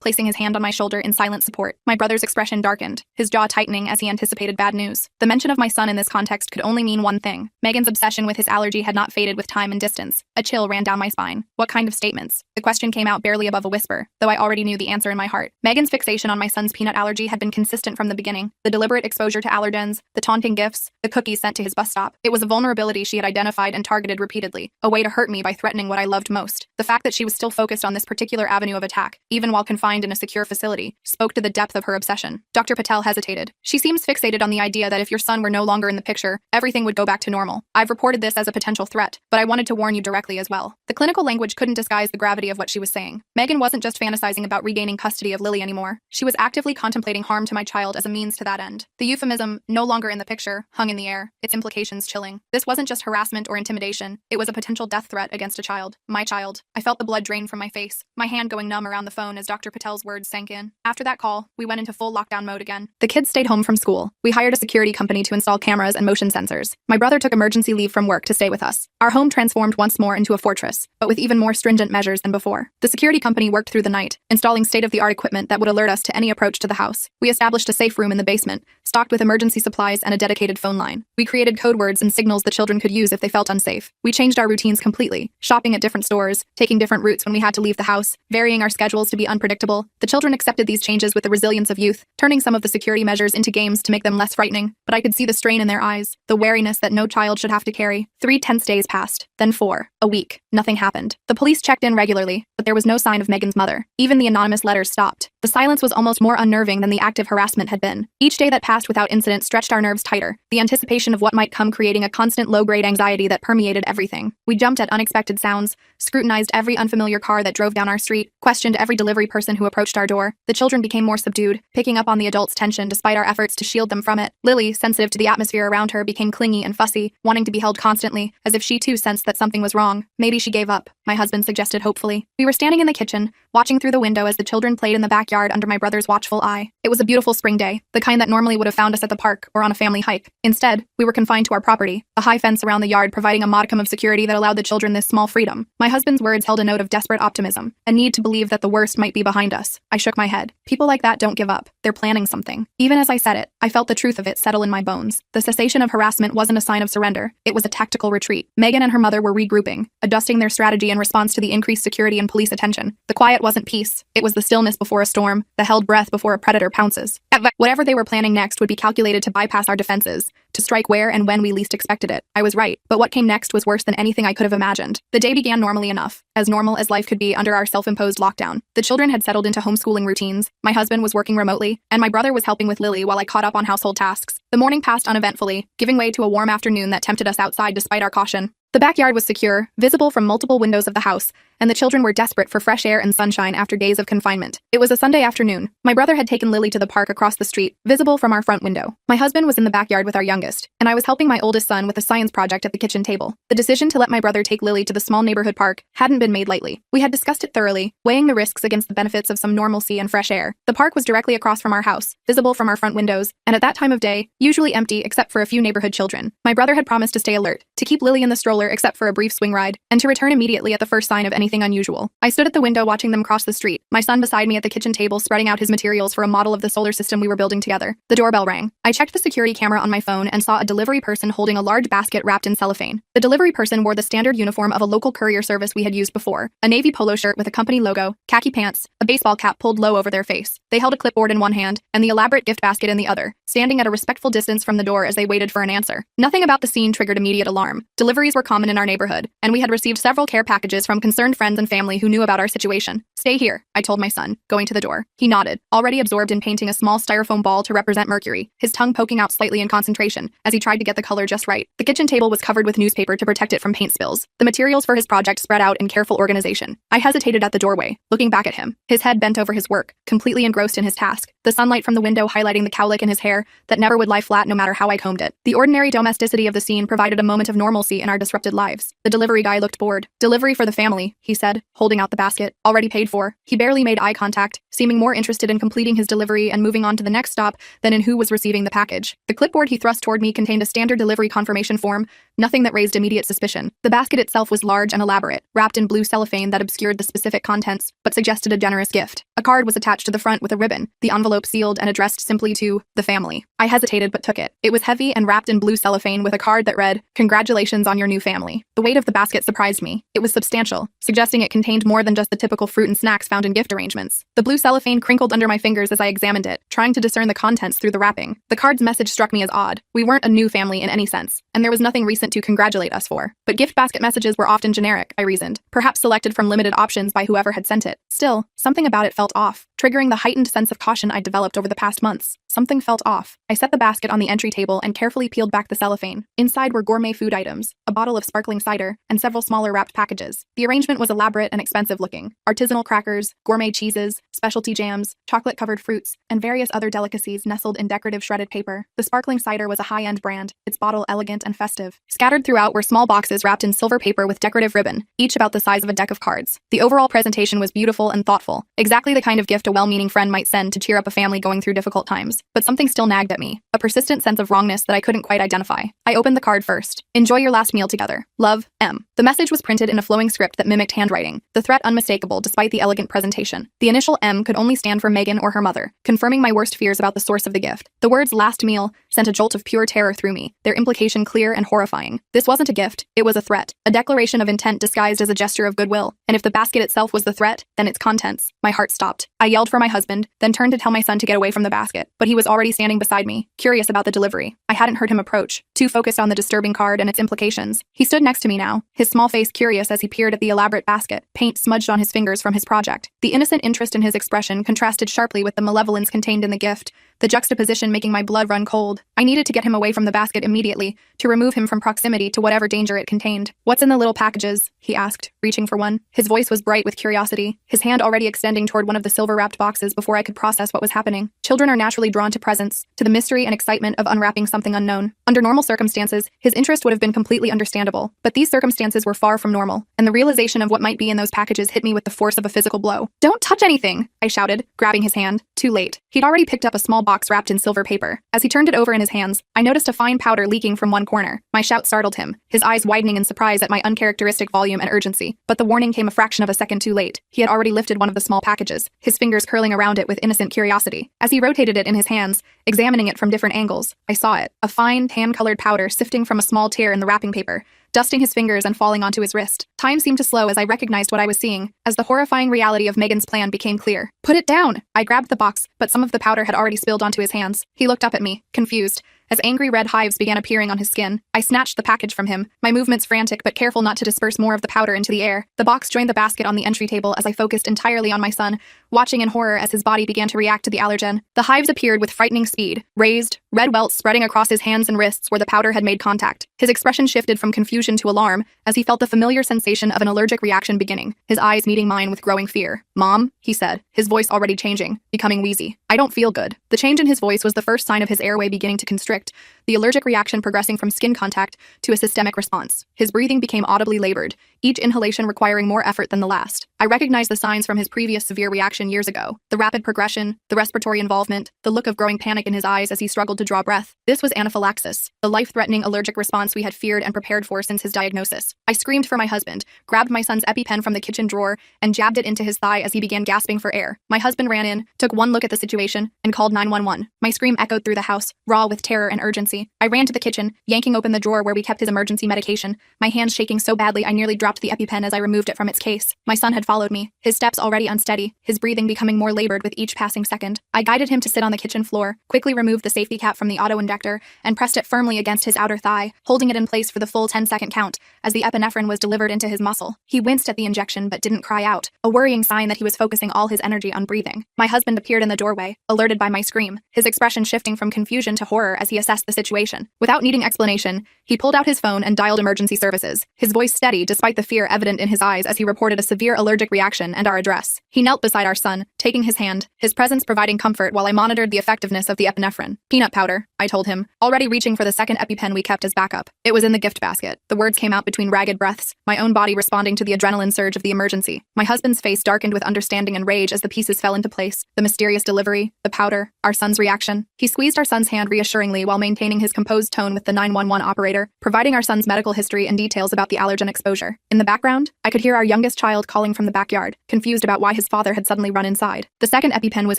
placing his hand on my shoulder in silent support. My brother's expression darkened, his jaw tightening as he anticipated bad news. The mention of my son in this context could only mean one thing. Megan's obsession with his allergy had not faded with time and distance. A chill ran down my spine. What kind of statements? The question came out barely above a whisper, though I already knew the answer in my heart. Megan's fixation on my son's peanut allergy had been consistent from the beginning. The deliberate exposure to allergens, the taunting gifts, the cookies sent to his bus stop. It was a vulnerability she had identified and targeted repeatedly, a way to hurt me by threatening what I loved most. The fact that she was still focused on this particular avenue of attack, even while confined in a secure facility, spoke to the depth of her obsession. Dr. Patel hesitated. She seems fixated on the idea that if your son were no longer in the picture, everything would go back to normal. I've reported this as a potential threat, but I wanted to warn you directly as well. The clinical language couldn't disguise the gravity of what she was saying. Megan wasn't just fantasizing about regaining custody of Lily anymore. She was actively contemplating harm to my child as a means to that end. The euphemism, no longer in the picture, hung in the air, its implications chilling. This wasn't just harassment or intimidation. It was a potential death threat against a child. My child. I felt the blood drain from my face, my hand going numb around the phone as Dr. Patel's words sank in. After that call, we went into full lockdown mode again. The kids stayed home from school. We hired a security company to install cameras and motion sensors. My brother took emergency leave from work to stay with us. Our home transformed once more into a fortress, but with even more stringent measures than before. The security company worked through the night, installing state-of-the-art equipment that would alert us to any approach to the house. We established a safe room in the basement, stocked with emergency supplies and a dedicated phone line. We created code words and signals the children could use if they felt unsafe. We changed our routines completely, shopping at different stores, taking different routes when we had to leave the house, varying our schedules to be unpredictable. The children accepted these changes with the resilience of youth, turning some of the security measures into games to make them less frightening. But I could see the strain in their eyes, the wariness that no child should have to carry. 3 tense days passed, then 4, a week. Nothing happened. The police checked in regularly, but there was no sign of Megan's mother. Even the anonymous letters stopped. The silence was almost more unnerving than the active harassment had been. Each day that passed without incident stretched our nerves tighter, the anticipation of what might come creating a constant low-grade anxiety that permeated everything. We jumped at unexpected sounds, scrutinized every unfamiliar car that drove down our street, questioned every delivery person who approached our door. The children became more subdued, picking up on the adults' tension despite our efforts to shield them from it. Lily, sensitive to the atmosphere around her, became clingy and fussy, wanting to be held constantly, as if she too sensed that something was wrong. Maybe she gave up, my husband suggested hopefully. We were standing in the kitchen, watching through the window as the children played in the backyard under my brother's watchful eye. It was a beautiful spring day, the kind that normally would have found us at the park or on a family hike. Instead, we were confined to our property, a high fence around the yard providing a modicum of security that allowed the children this small freedom. My husband's words held a note of desperate optimism, a need to believe that the worst might be behind us. I shook my head. People like that don't give up. They're planning something. Even as I said it, I felt the truth of it settle in my bones. The cessation of harassment wasn't a sign of surrender. It was a tactical retreat. Megan and her mother were regrouping, adjusting their strategy in response to the increased security and police attention. The quiet wasn't peace. It was the stillness before a storm, the held breath before a predator pounces. Whatever they were planning next would be calculated to bypass our defenses, to strike where and when we least expected it. I was right, but what came next was worse than anything I could have imagined. The day began normally enough, as normal as life could be under our self-imposed lockdown. The children had settled into homeschooling routines, my husband was working remotely, and my brother was helping with Lily while I caught up on household tasks. The morning passed uneventfully, giving way to a warm afternoon that tempted us outside despite our caution. The backyard was secure, visible from multiple windows of the house, and the children were desperate for fresh air and sunshine after days of confinement. It was a Sunday afternoon. My brother had taken Lily to the park across the street, visible from our front window. My husband was in the backyard with our youngest, and I was helping my oldest son with a science project at the kitchen table. The decision to let my brother take Lily to the small neighborhood park hadn't been made lightly. We had discussed it thoroughly, weighing the risks against the benefits of some normalcy and fresh air. The park was directly across from our house, visible from our front windows, and at that time of day, usually empty except for a few neighborhood children. My brother had promised to stay alert, to keep Lily in the stroller except for a brief swing ride, and to return immediately at the first sign of anything unusual. I stood at the window watching them cross the street, my son beside me at the kitchen table spreading out his materials for a model of the solar system we were building together. The doorbell rang. I checked the security camera on my phone and saw a delivery person holding a large basket wrapped in cellophane. The delivery person wore the standard uniform of a local courier service we had used before, a navy polo shirt with a company logo, khaki pants, a baseball cap pulled low over their face. They held a clipboard in one hand and the elaborate gift basket in the other, standing at a respectful distance from the door as they waited for an answer. Nothing about the scene triggered immediate alarm. Deliveries were common in our neighborhood, and we had received several care packages from concerned friends and family who knew about our situation. "Stay here," I told my son, going to the door. He nodded, already absorbed in painting a small styrofoam ball to represent Mercury, his tongue poking out slightly in concentration as he tried to get the color just right. The kitchen table was covered with newspaper to protect it from paint spills. The materials for his project spread out in careful organization. I hesitated at the doorway, looking back at him, his head bent over his work, completely engrossed in his task, the sunlight from the window highlighting the cowlick in his hair that never would lie flat no matter how I combed it. The ordinary domesticity of the scene provided a moment of normalcy in our disrupted lives. The delivery guy looked bored. "Delivery for the family," he said, holding out the basket, already paid for. He barely made eye contact, seeming more interested in completing his delivery and moving on to the next stop than in who was receiving the package. The clipboard he thrust toward me contained a standard delivery confirmation form, nothing that raised immediate suspicion. The basket itself was large and elaborate, wrapped in blue cellophane that obscured the specific contents, but suggested a generous gift. A card was attached to the front with a ribbon, the envelope sealed and addressed simply to the family. I hesitated but took it. It was heavy and wrapped in blue cellophane with a card that read, "Congratulations on your new family." The weight of the basket surprised me. It was substantial, suggesting it contained more than just the typical fruit and snacks found in gift arrangements. The blue cellophane crinkled under my fingers as I examined it, trying to discern the contents through the wrapping. The card's message struck me as odd. We weren't a new family in any sense, and there was nothing recent to congratulate us for. But gift basket messages were often generic, I reasoned, perhaps selected from limited options by whoever had sent it. Still, something about it felt off, triggering the heightened sense of caution I'd developed over the past months. Something felt off. I set the basket on the entry table and carefully peeled back the cellophane. Inside were gourmet food items, a bottle of sparkling cider, and several smaller wrapped packages. The arrangement was elaborate and expensive looking. Artisanal crackers, gourmet cheeses, specialty jams, chocolate-covered fruits, and various other delicacies nestled in decorative shredded paper. The sparkling cider was a high-end brand, its bottle elegant and festive. Scattered throughout were small boxes wrapped in silver paper with decorative ribbon, each about the size of a deck of cards. The overall presentation was beautiful and thoughtful, exactly the kind of gift a well-meaning friend might send to cheer up a family going through difficult times. But something still nagged at me, a persistent sense of wrongness that I couldn't quite identify. I opened the card first. "Enjoy your last meal together. Love, M." The message was printed in a flowing script that mimicked handwriting, the threat unmistakable despite the elegant presentation. The initial M could only stand for Megan or her mother, confirming my worst fears about the source of the gift. The words "last meal" sent a jolt of pure terror through me, their implication clear and horrifying. This wasn't a gift, it was a threat, a declaration of intent disguised as a gesture of goodwill. And if the basket itself was the threat, then its contents. My heart stopped. I yelled for my husband, then turned to tell my son to get away from the basket, but he was already standing beside me, curious about the delivery. I hadn't heard him approach, too focused on the disturbing card and its implications. He stood next to me now, his small face curious as he peered at the elaborate basket, paint smudged on his fingers from his project. The innocent interest in his expression contrasted sharply with the malevolence contained in the gift, the juxtaposition making my blood run cold. I needed to get him away from the basket immediately, to remove him from proximity to whatever danger it contained. "What's in the little packages?" he asked, reaching for one. His voice was bright with curiosity, his hand already extending toward one of the silver-wrapped boxes before I could process what was happening. Children are naturally drawn to presents, to the mystery and excitement of unwrapping something unknown. Under normal circumstances, his interest would have been completely understandable, but these circumstances were far from normal, and the realization of what might be in those packages hit me with the force of a physical blow. "Don't touch anything!" I shouted, grabbing his hand. Too late. He'd already picked up a small box wrapped in silver paper. As he turned it over in his hands, I noticed a fine powder leaking from one corner. My shout startled him, his eyes widening in surprise at my uncharacteristic volume and urgency. But the warning came a fraction of a second too late. He had already lifted one of the small packages, his fingers curling around it with innocent curiosity. As he rotated it in his hands, examining it from different angles, I saw it, a fine, tan-colored powder sifting from a small tear in the wrapping paper, dusting his fingers and falling onto his wrist. Time seemed to slow as I recognized what I was seeing, as the horrifying reality of Megan's plan became clear. "Put it down!" I grabbed the box, but some of the powder had already spilled onto his hands. He looked up at me, confused, as angry red hives began appearing on his skin. I snatched the package from him, my movements frantic but careful not to disperse more of the powder into the air. The box joined the basket on the entry table as I focused entirely on my son, watching in horror as his body began to react to the allergen. The hives appeared with frightening speed, raised, red welts spreading across his hands and wrists where the powder had made contact. His expression shifted from confusion to alarm as he felt the familiar sensation of an allergic reaction beginning, his eyes meeting mine with growing fear. "Mom," he said, his voice already changing, becoming wheezy. "I don't feel good." The change in his voice was the first sign of his airway beginning to constrict, the allergic reaction progressing from skin contact to a systemic response. His breathing became audibly labored, each inhalation requiring more effort than the last. I recognized the signs from his previous severe reaction years ago: the rapid progression, the respiratory involvement, the look of growing panic in his eyes as he struggled to draw breath. This was anaphylaxis, the life-threatening allergic response we had feared and prepared for since his diagnosis. I screamed for my husband, grabbed my son's EpiPen from the kitchen drawer, and jabbed it into his thigh as he began gasping for air. My husband ran in, took one look at the situation, and called 911. My scream echoed through the house, raw with terror and urgency. I ran to the kitchen, yanking open the drawer where we kept his emergency medication, my hands shaking so badly I nearly dropped the EpiPen as I removed it from its case. My son had followed me, his steps already unsteady, his breathing becoming more labored with each passing second. I guided him to sit on the kitchen floor, quickly removed the safety cap from the auto-injector, and pressed it firmly against his outer thigh, holding it in place for the full 10-second count as the epinephrine was delivered into his muscle. He winced at the injection but didn't cry out, a worrying sign that he was focusing all his energy on breathing. My husband appeared in the doorway, alerted by my scream, his expression shifting from confusion to horror as he assessed the situation. Without needing explanation, he pulled out his phone and dialed emergency services, his voice steady despite the fear evident in his eyes as he reported a severe allergic reaction and our address. He knelt beside our son, taking his hand, his presence providing comfort while I monitored the effectiveness of the epinephrine. "Peanut powder," I told him, already reaching for the second EpiPen we kept as backup. It was in the gift basket. The words came out between ragged breaths, my own body responding to the adrenaline surge of the emergency. My husband's face darkened with understanding and rage as the pieces fell into place. The mysterious delivery, the powder, our son's reaction. He squeezed our son's hand reassuringly while maintaining his composed tone with the 911 operator, providing our son's medical history and details about the allergen exposure. In the background, I could hear our youngest child calling from the backyard, confused about why his father had suddenly run inside. The second EpiPen was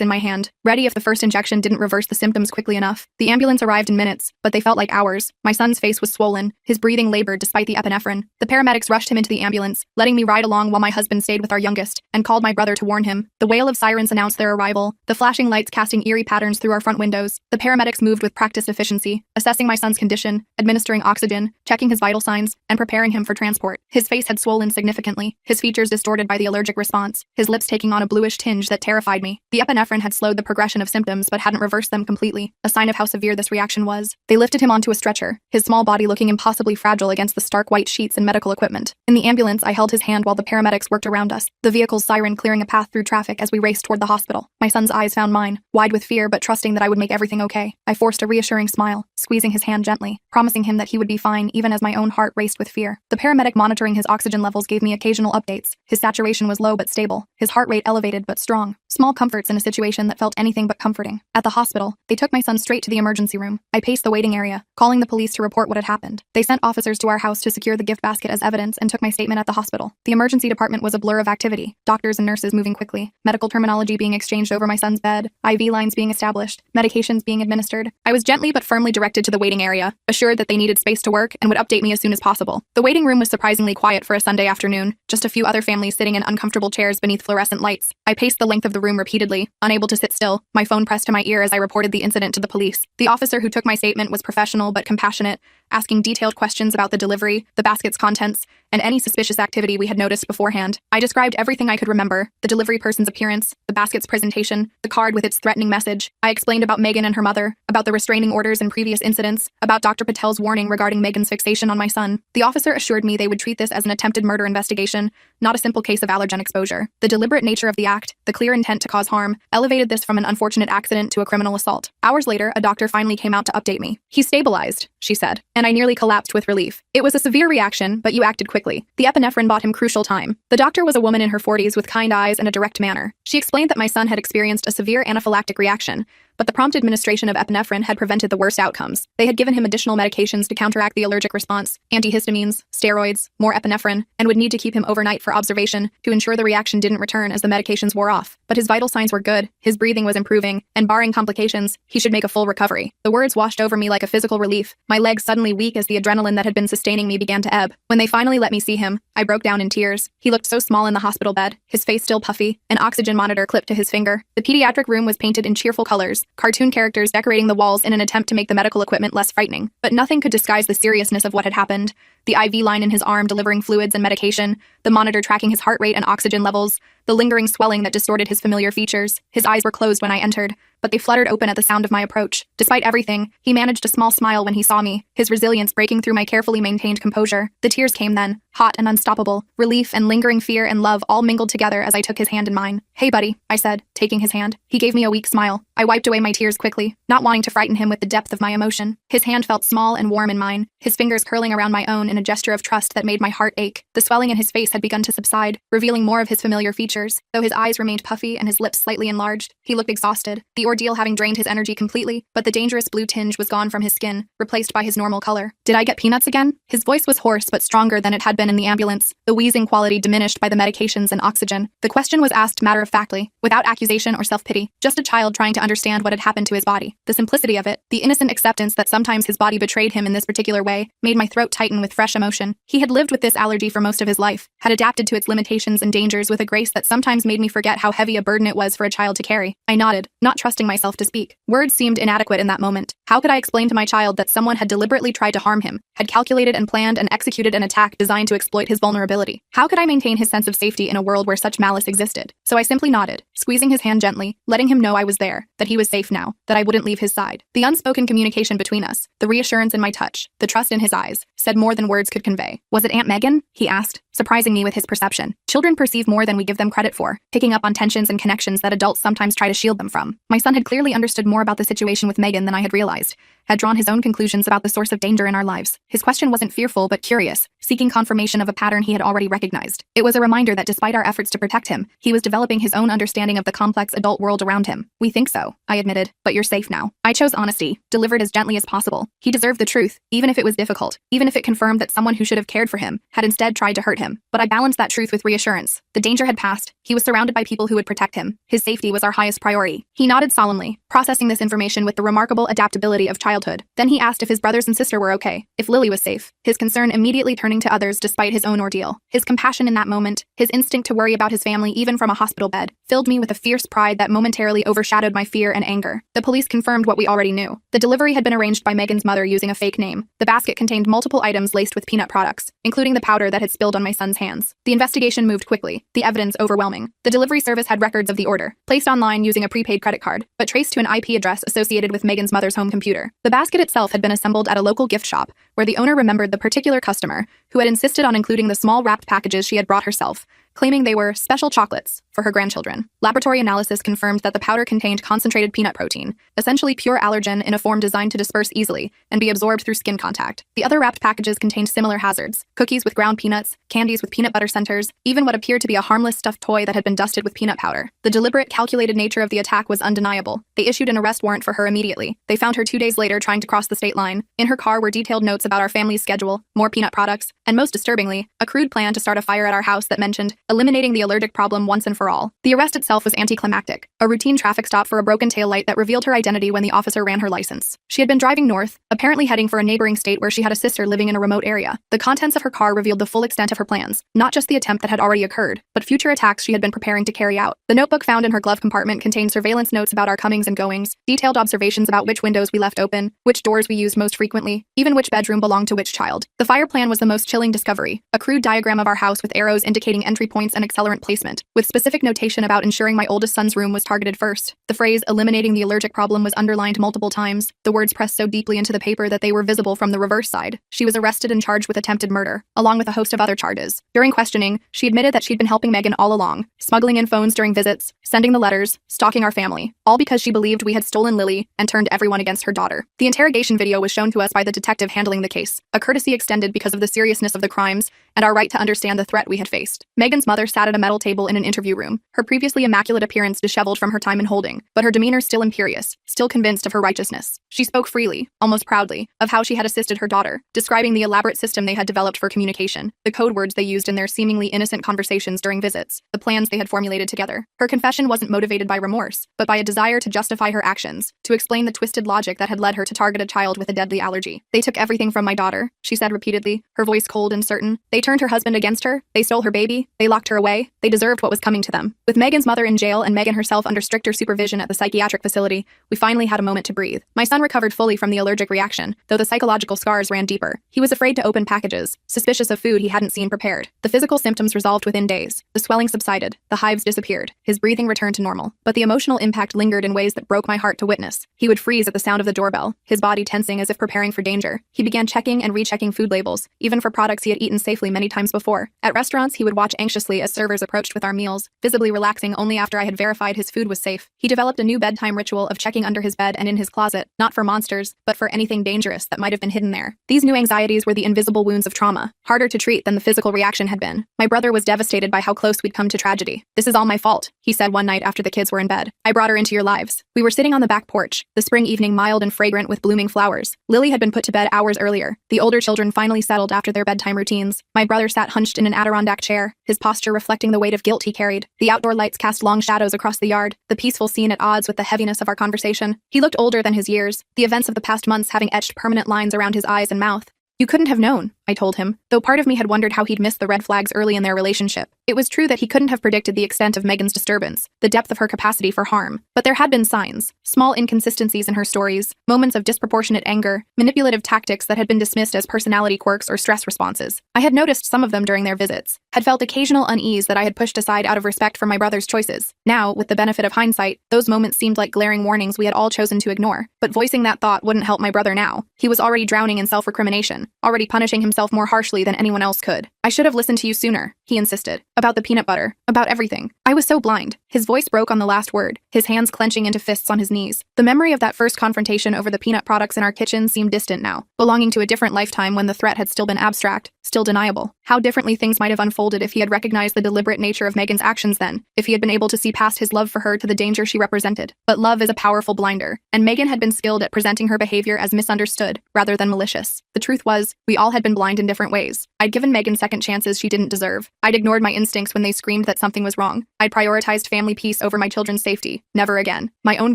in my hand, ready if the first injection didn't reverse the symptoms quickly enough. The ambulance arrived in minutes, but they felt like hours. My son's face was swollen, his breathing labored despite the epinephrine. The paramedics rushed him into the ambulance, letting me ride along while my husband stayed with our youngest, and called my brother to warn him. The wail of sirens announced their arrival, the flashing lights casting eerie patterns through our front windows. The paramedics moved with practiced efficiency, assessing my son's condition, administering oxygen, checking his vital signs, and preparing him for transport. His face had swollen significantly, his features distorted by the allergic response, his lips taking on a bluish tinge that terrified me. The epinephrine had slowed the progression of symptoms but hadn't reversed them completely, a sign of how severe this reaction was. They lifted him onto a stretcher, his small body looking impossibly fragile against the stark white sheets and medical equipment. In the ambulance, I held his hand while the paramedics worked around us, the vehicle's siren clearing a path through traffic as we raced toward the hospital. My son's eyes found mine, wide with fear but trusting that I would make everything okay. I forced a reassuring smile, squeezing his hand gently, promising him that he would be fine even as my own heart raced with fear. The paramedic monitoring his oxygen levels gave me occasional updates. His saturation was low but stable, his heart rate elevated but strong. Small comforts in a situation that felt anything but comforting. At the hospital, they took my son straight to the emergency room. I paced the waiting area, calling the police to report what had happened. They sent officers to our house to secure the gift basket as evidence and took my statement at the hospital. The emergency department was a blur of activity, doctors and nurses moving quickly, medical terminology being exchanged over my son's bed, IV lines being established, medications being administered. I was gently but firmly directed to the waiting area, assured that they needed space to work and would update me as soon as possible. The waiting room was surprisingly quiet for a Sunday afternoon, just a few other families sitting in uncomfortable chairs beneath fluorescent lights. I paced the length of the room repeatedly, unable to sit still, my phone pressed to my ear as I reported the incident to the police. The officer who took my statement was professional but compassionate, asking detailed questions about the delivery, the basket's contents, and any suspicious activity we had noticed beforehand. I described everything I could remember: the delivery person's appearance, the basket's presentation, the card with its threatening message. I explained about Megan and her mother, about the restraining orders and previous incidents, about Dr. Patel's warning regarding Megan's fixation on my son. The officer assured me they would treat this as an attempted murder investigation, not a simple case of allergen exposure. The deliberate nature of the act, the clear intent to cause harm, elevated this from an unfortunate accident to a criminal assault. Hours later, a doctor finally came out to update me. "He's stabilized," she said, and I nearly collapsed with relief. "It was a severe reaction, but you acted quickly. The epinephrine bought him crucial time." The doctor was a woman in her 40s with kind eyes and a direct manner. She explained that my son had experienced a severe anaphylactic reaction, but the prompt administration of epinephrine had prevented the worst outcomes. They had given him additional medications to counteract the allergic response, antihistamines, steroids, more epinephrine, and would need to keep him overnight for observation to ensure the reaction didn't return as the medications wore off. But his vital signs were good, his breathing was improving, and barring complications, he should make a full recovery. The words washed over me like a physical relief, my legs suddenly weak as the adrenaline that had been sustaining me began to ebb. When they finally let me see him, I broke down in tears. He looked so small in the hospital bed, his face still puffy, an oxygen monitor clipped to his finger. The pediatric room was painted in cheerful colors, cartoon characters decorating the walls in an attempt to make the medical equipment less frightening. But nothing could disguise the seriousness of what had happened. The IV line in his arm delivering fluids and medication, the monitor tracking his heart rate and oxygen levels, the lingering swelling that distorted his familiar features. His eyes were closed when I entered, but they fluttered open at the sound of my approach. Despite everything, he managed a small smile when he saw me, his resilience breaking through my carefully maintained composure. The tears came then, hot and unstoppable. Relief and lingering fear and love all mingled together as I took his hand in mine. "Hey, buddy," I said, taking his hand. He gave me a weak smile. I wiped away my tears quickly, not wanting to frighten him with the depth of my emotion. His hand felt small and warm in mine, his fingers curling around my own in a gesture of trust that made my heart ache. The swelling in his face had begun to subside, revealing more of his familiar features. Though his eyes remained puffy and his lips slightly enlarged, he looked exhausted, the ordeal having drained his energy completely, but the dangerous blue tinge was gone from his skin, replaced by his normal color. "Did I get peanuts again?" His voice was hoarse but stronger than it had been in the ambulance, the wheezing quality diminished by the medications and oxygen. The question was asked matter-of-factly, without accusation or self-pity, just a child trying to understand what had happened to his body. The simplicity of it, the innocent acceptance that sometimes his body betrayed him in this particular way, made my throat tighten with fresh emotion. He had lived with this allergy for most of his life, had adapted to its limitations and dangers with a grace that sometimes made me forget how heavy a burden it was for a child to carry. I nodded, not trusting myself to speak. Words seemed inadequate in that moment. How could I explain to my child that someone had deliberately tried to harm him, had calculated and planned and executed an attack designed to exploit his vulnerability? How could I maintain his sense of safety in a world where such malice existed? So I simply nodded, squeezing his hand gently, letting him know I was there, that he was safe now, that I wouldn't leave his side. The unspoken communication between us, the reassurance in my touch, the trust in his eyes, said more than words could convey. "Was it Aunt Megan?" he asked, surprising me with his perception. Children perceive more than we give them credit for, picking up on tensions and connections that adults sometimes try to shield them from. My son had clearly understood more about the situation with Megan than I had realized, had drawn his own conclusions about the source of danger in our lives. His question wasn't fearful but curious, seeking confirmation of a pattern he had already recognized. It was a reminder that despite our efforts to protect him, he was developing his own understanding of the complex adult world around him. "We think so," I admitted, "but you're safe now." I chose honesty, delivered as gently as possible. He deserved the truth, even if it was difficult, even if it confirmed that someone who should have cared for him had instead tried to hurt him. But I balanced that truth with reassurance. The danger had passed. He was surrounded by people who would protect him. His safety was our highest priority. He nodded solemnly, processing this information with the remarkable adaptability of childhood. Then he asked if his brothers and sister were okay, if Lily was safe, his concern immediately turning to others despite his own ordeal. His compassion in that moment, his instinct to worry about his family even from a hospital bed, filled me with a fierce pride that momentarily overshadowed my fear and anger. The police confirmed what we already knew. The delivery had been arranged by Megan's mother using a fake name. The basket contained multiple items laced with peanut products, including the powder that had spilled on my son's hands. The investigation moved quickly, the evidence overwhelming. The delivery service had records of the order, placed online using a prepaid credit card, but traced to an IP address associated with Megan's mother's home computer. The basket itself had been assembled at a local gift shop, where the owner remembered the particular customer, who had insisted on including the small wrapped packages she had brought herself, claiming they were special chocolates for her grandchildren. Laboratory analysis confirmed that the powder contained concentrated peanut protein, essentially pure allergen in a form designed to disperse easily and be absorbed through skin contact. The other wrapped packages contained similar hazards: cookies with ground peanuts, candies with peanut butter centers, even what appeared to be a harmless stuffed toy that had been dusted with peanut powder. The deliberate, calculated nature of the attack was undeniable. They issued an arrest warrant for her immediately. They found her 2 days later trying to cross the state line. In her car were detailed notes about our family's schedule, more peanut products, and most disturbingly, a crude plan to start a fire at our house that mentioned eliminating the allergic problem once and for all. The arrest itself was anticlimactic, a routine traffic stop for a broken taillight that revealed her identity when the officer ran her license. She had been driving north, apparently heading for a neighboring state where she had a sister living in a remote area. The contents of her car revealed the full extent of her plans, not just the attempt that had already occurred, but future attacks she had been preparing to carry out. The notebook found in her glove compartment contained surveillance notes about our comings and goings, detailed observations about which windows we left open, which doors we used most frequently, even which bedroom belonged to which child. The fire plan was the most chilling discovery, a crude diagram of our house with arrows indicating entry points and accelerant placement, with specific notation about ensuring my oldest son's room was targeted first. The phrase eliminating the allergic problem was underlined multiple times, the words pressed so deeply into the paper that they were visible from the reverse side. She was arrested and charged with attempted murder, along with a host of other charges. During questioning, she admitted that she'd been helping Megan all along, smuggling in phones during visits, sending the letters, stalking our family, all because she believed we had stolen Lily and turned everyone against her daughter. The interrogation video was shown to us by the detective handling the case, a courtesy extended because of the seriousness of the crimes and our right to understand the threat we had faced. Megan's mother sat at a metal table in an interview room, her previously immaculate appearance disheveled from her time in holding, but her demeanor still imperious, still convinced of her righteousness. She spoke freely, almost proudly, of how she had assisted her daughter, describing the elaborate system they had developed for communication, the code words they used in their seemingly innocent conversations during visits, the plans they had formulated together. Her confession wasn't motivated by remorse, but by a desire to justify her actions, to explain the twisted logic that had led her to target a child with a deadly allergy. "They took everything from my daughter," she said repeatedly, her voice cold and certain. "They turned her husband against her, they stole her baby, they locked her away, they deserved what was coming to them. With Megan's mother in jail and Megan herself under stricter supervision at the psychiatric facility, we finally had a moment to breathe. My son recovered fully from the allergic reaction, though the psychological scars ran deeper. He was afraid to open packages, suspicious of food he hadn't seen prepared. The physical symptoms resolved within days. The swelling subsided, the hives disappeared, his breathing returned to normal. But the emotional impact lingered in ways that broke my heart to witness. He would freeze at the sound of the doorbell, his body tensing as if preparing for danger. He began checking and rechecking food labels, even for products he had eaten safely many times before. At restaurants, he would watch anxiously as servers approached with our meals, visibly relaxing only after I had verified his food was safe. He developed a new bedtime ritual of checking under his bed and in his closet, not for monsters, but for anything dangerous that might have been hidden there. These new anxieties were the invisible wounds of trauma, harder to treat than the physical reaction had been. My brother was devastated by how close we'd come to tragedy. "This is all my fault," he said one night after the kids were in bed. "I brought her into your lives." We were sitting on the back porch, the spring evening mild and fragrant with blooming flowers. Lily had been put to bed hours earlier. The older children finally settled after their bedtime routines. My brother sat hunched in an Adirondack chair, his posture reflecting the weight of guilt he carried. The outdoor lights cast long shadows across the yard, the peaceful scene at odds with the heaviness of our conversation. He looked older than his years, the events of the past months having etched permanent lines around his eyes and mouth. "You couldn't have known," I told him, though part of me had wondered how he'd missed the red flags early in their relationship. It was true that he couldn't have predicted the extent of Megan's disturbance, the depth of her capacity for harm, but there had been signs, small inconsistencies in her stories, moments of disproportionate anger, manipulative tactics that had been dismissed as personality quirks or stress responses. I had noticed some of them during their visits, had felt occasional unease that I had pushed aside out of respect for my brother's choices. Now, with the benefit of hindsight, those moments seemed like glaring warnings we had all chosen to ignore. But voicing that thought wouldn't help my brother now. He was already drowning in self-recrimination, already punishing himself more harshly than anyone else could. "I should have listened to you sooner," he insisted. "About the peanut butter, about everything. I was so blind." His voice broke on the last word, his hands clenching into fists on his knees. The memory of that first confrontation over the peanut products in our kitchen seemed distant now, belonging to a different lifetime when the threat had still been abstract, still deniable. How differently things might have unfolded if he had recognized the deliberate nature of Megan's actions then, if he had been able to see past his love for her to the danger she represented. But love is a powerful blinder, and Megan had been skilled at presenting her behavior as misunderstood, rather than malicious. The truth was, we all had been blind in different ways. I'd given Megan second chances she didn't deserve. I'd ignored my instincts when they screamed that something was wrong. I'd prioritized family peace over my children's safety. Never again. My own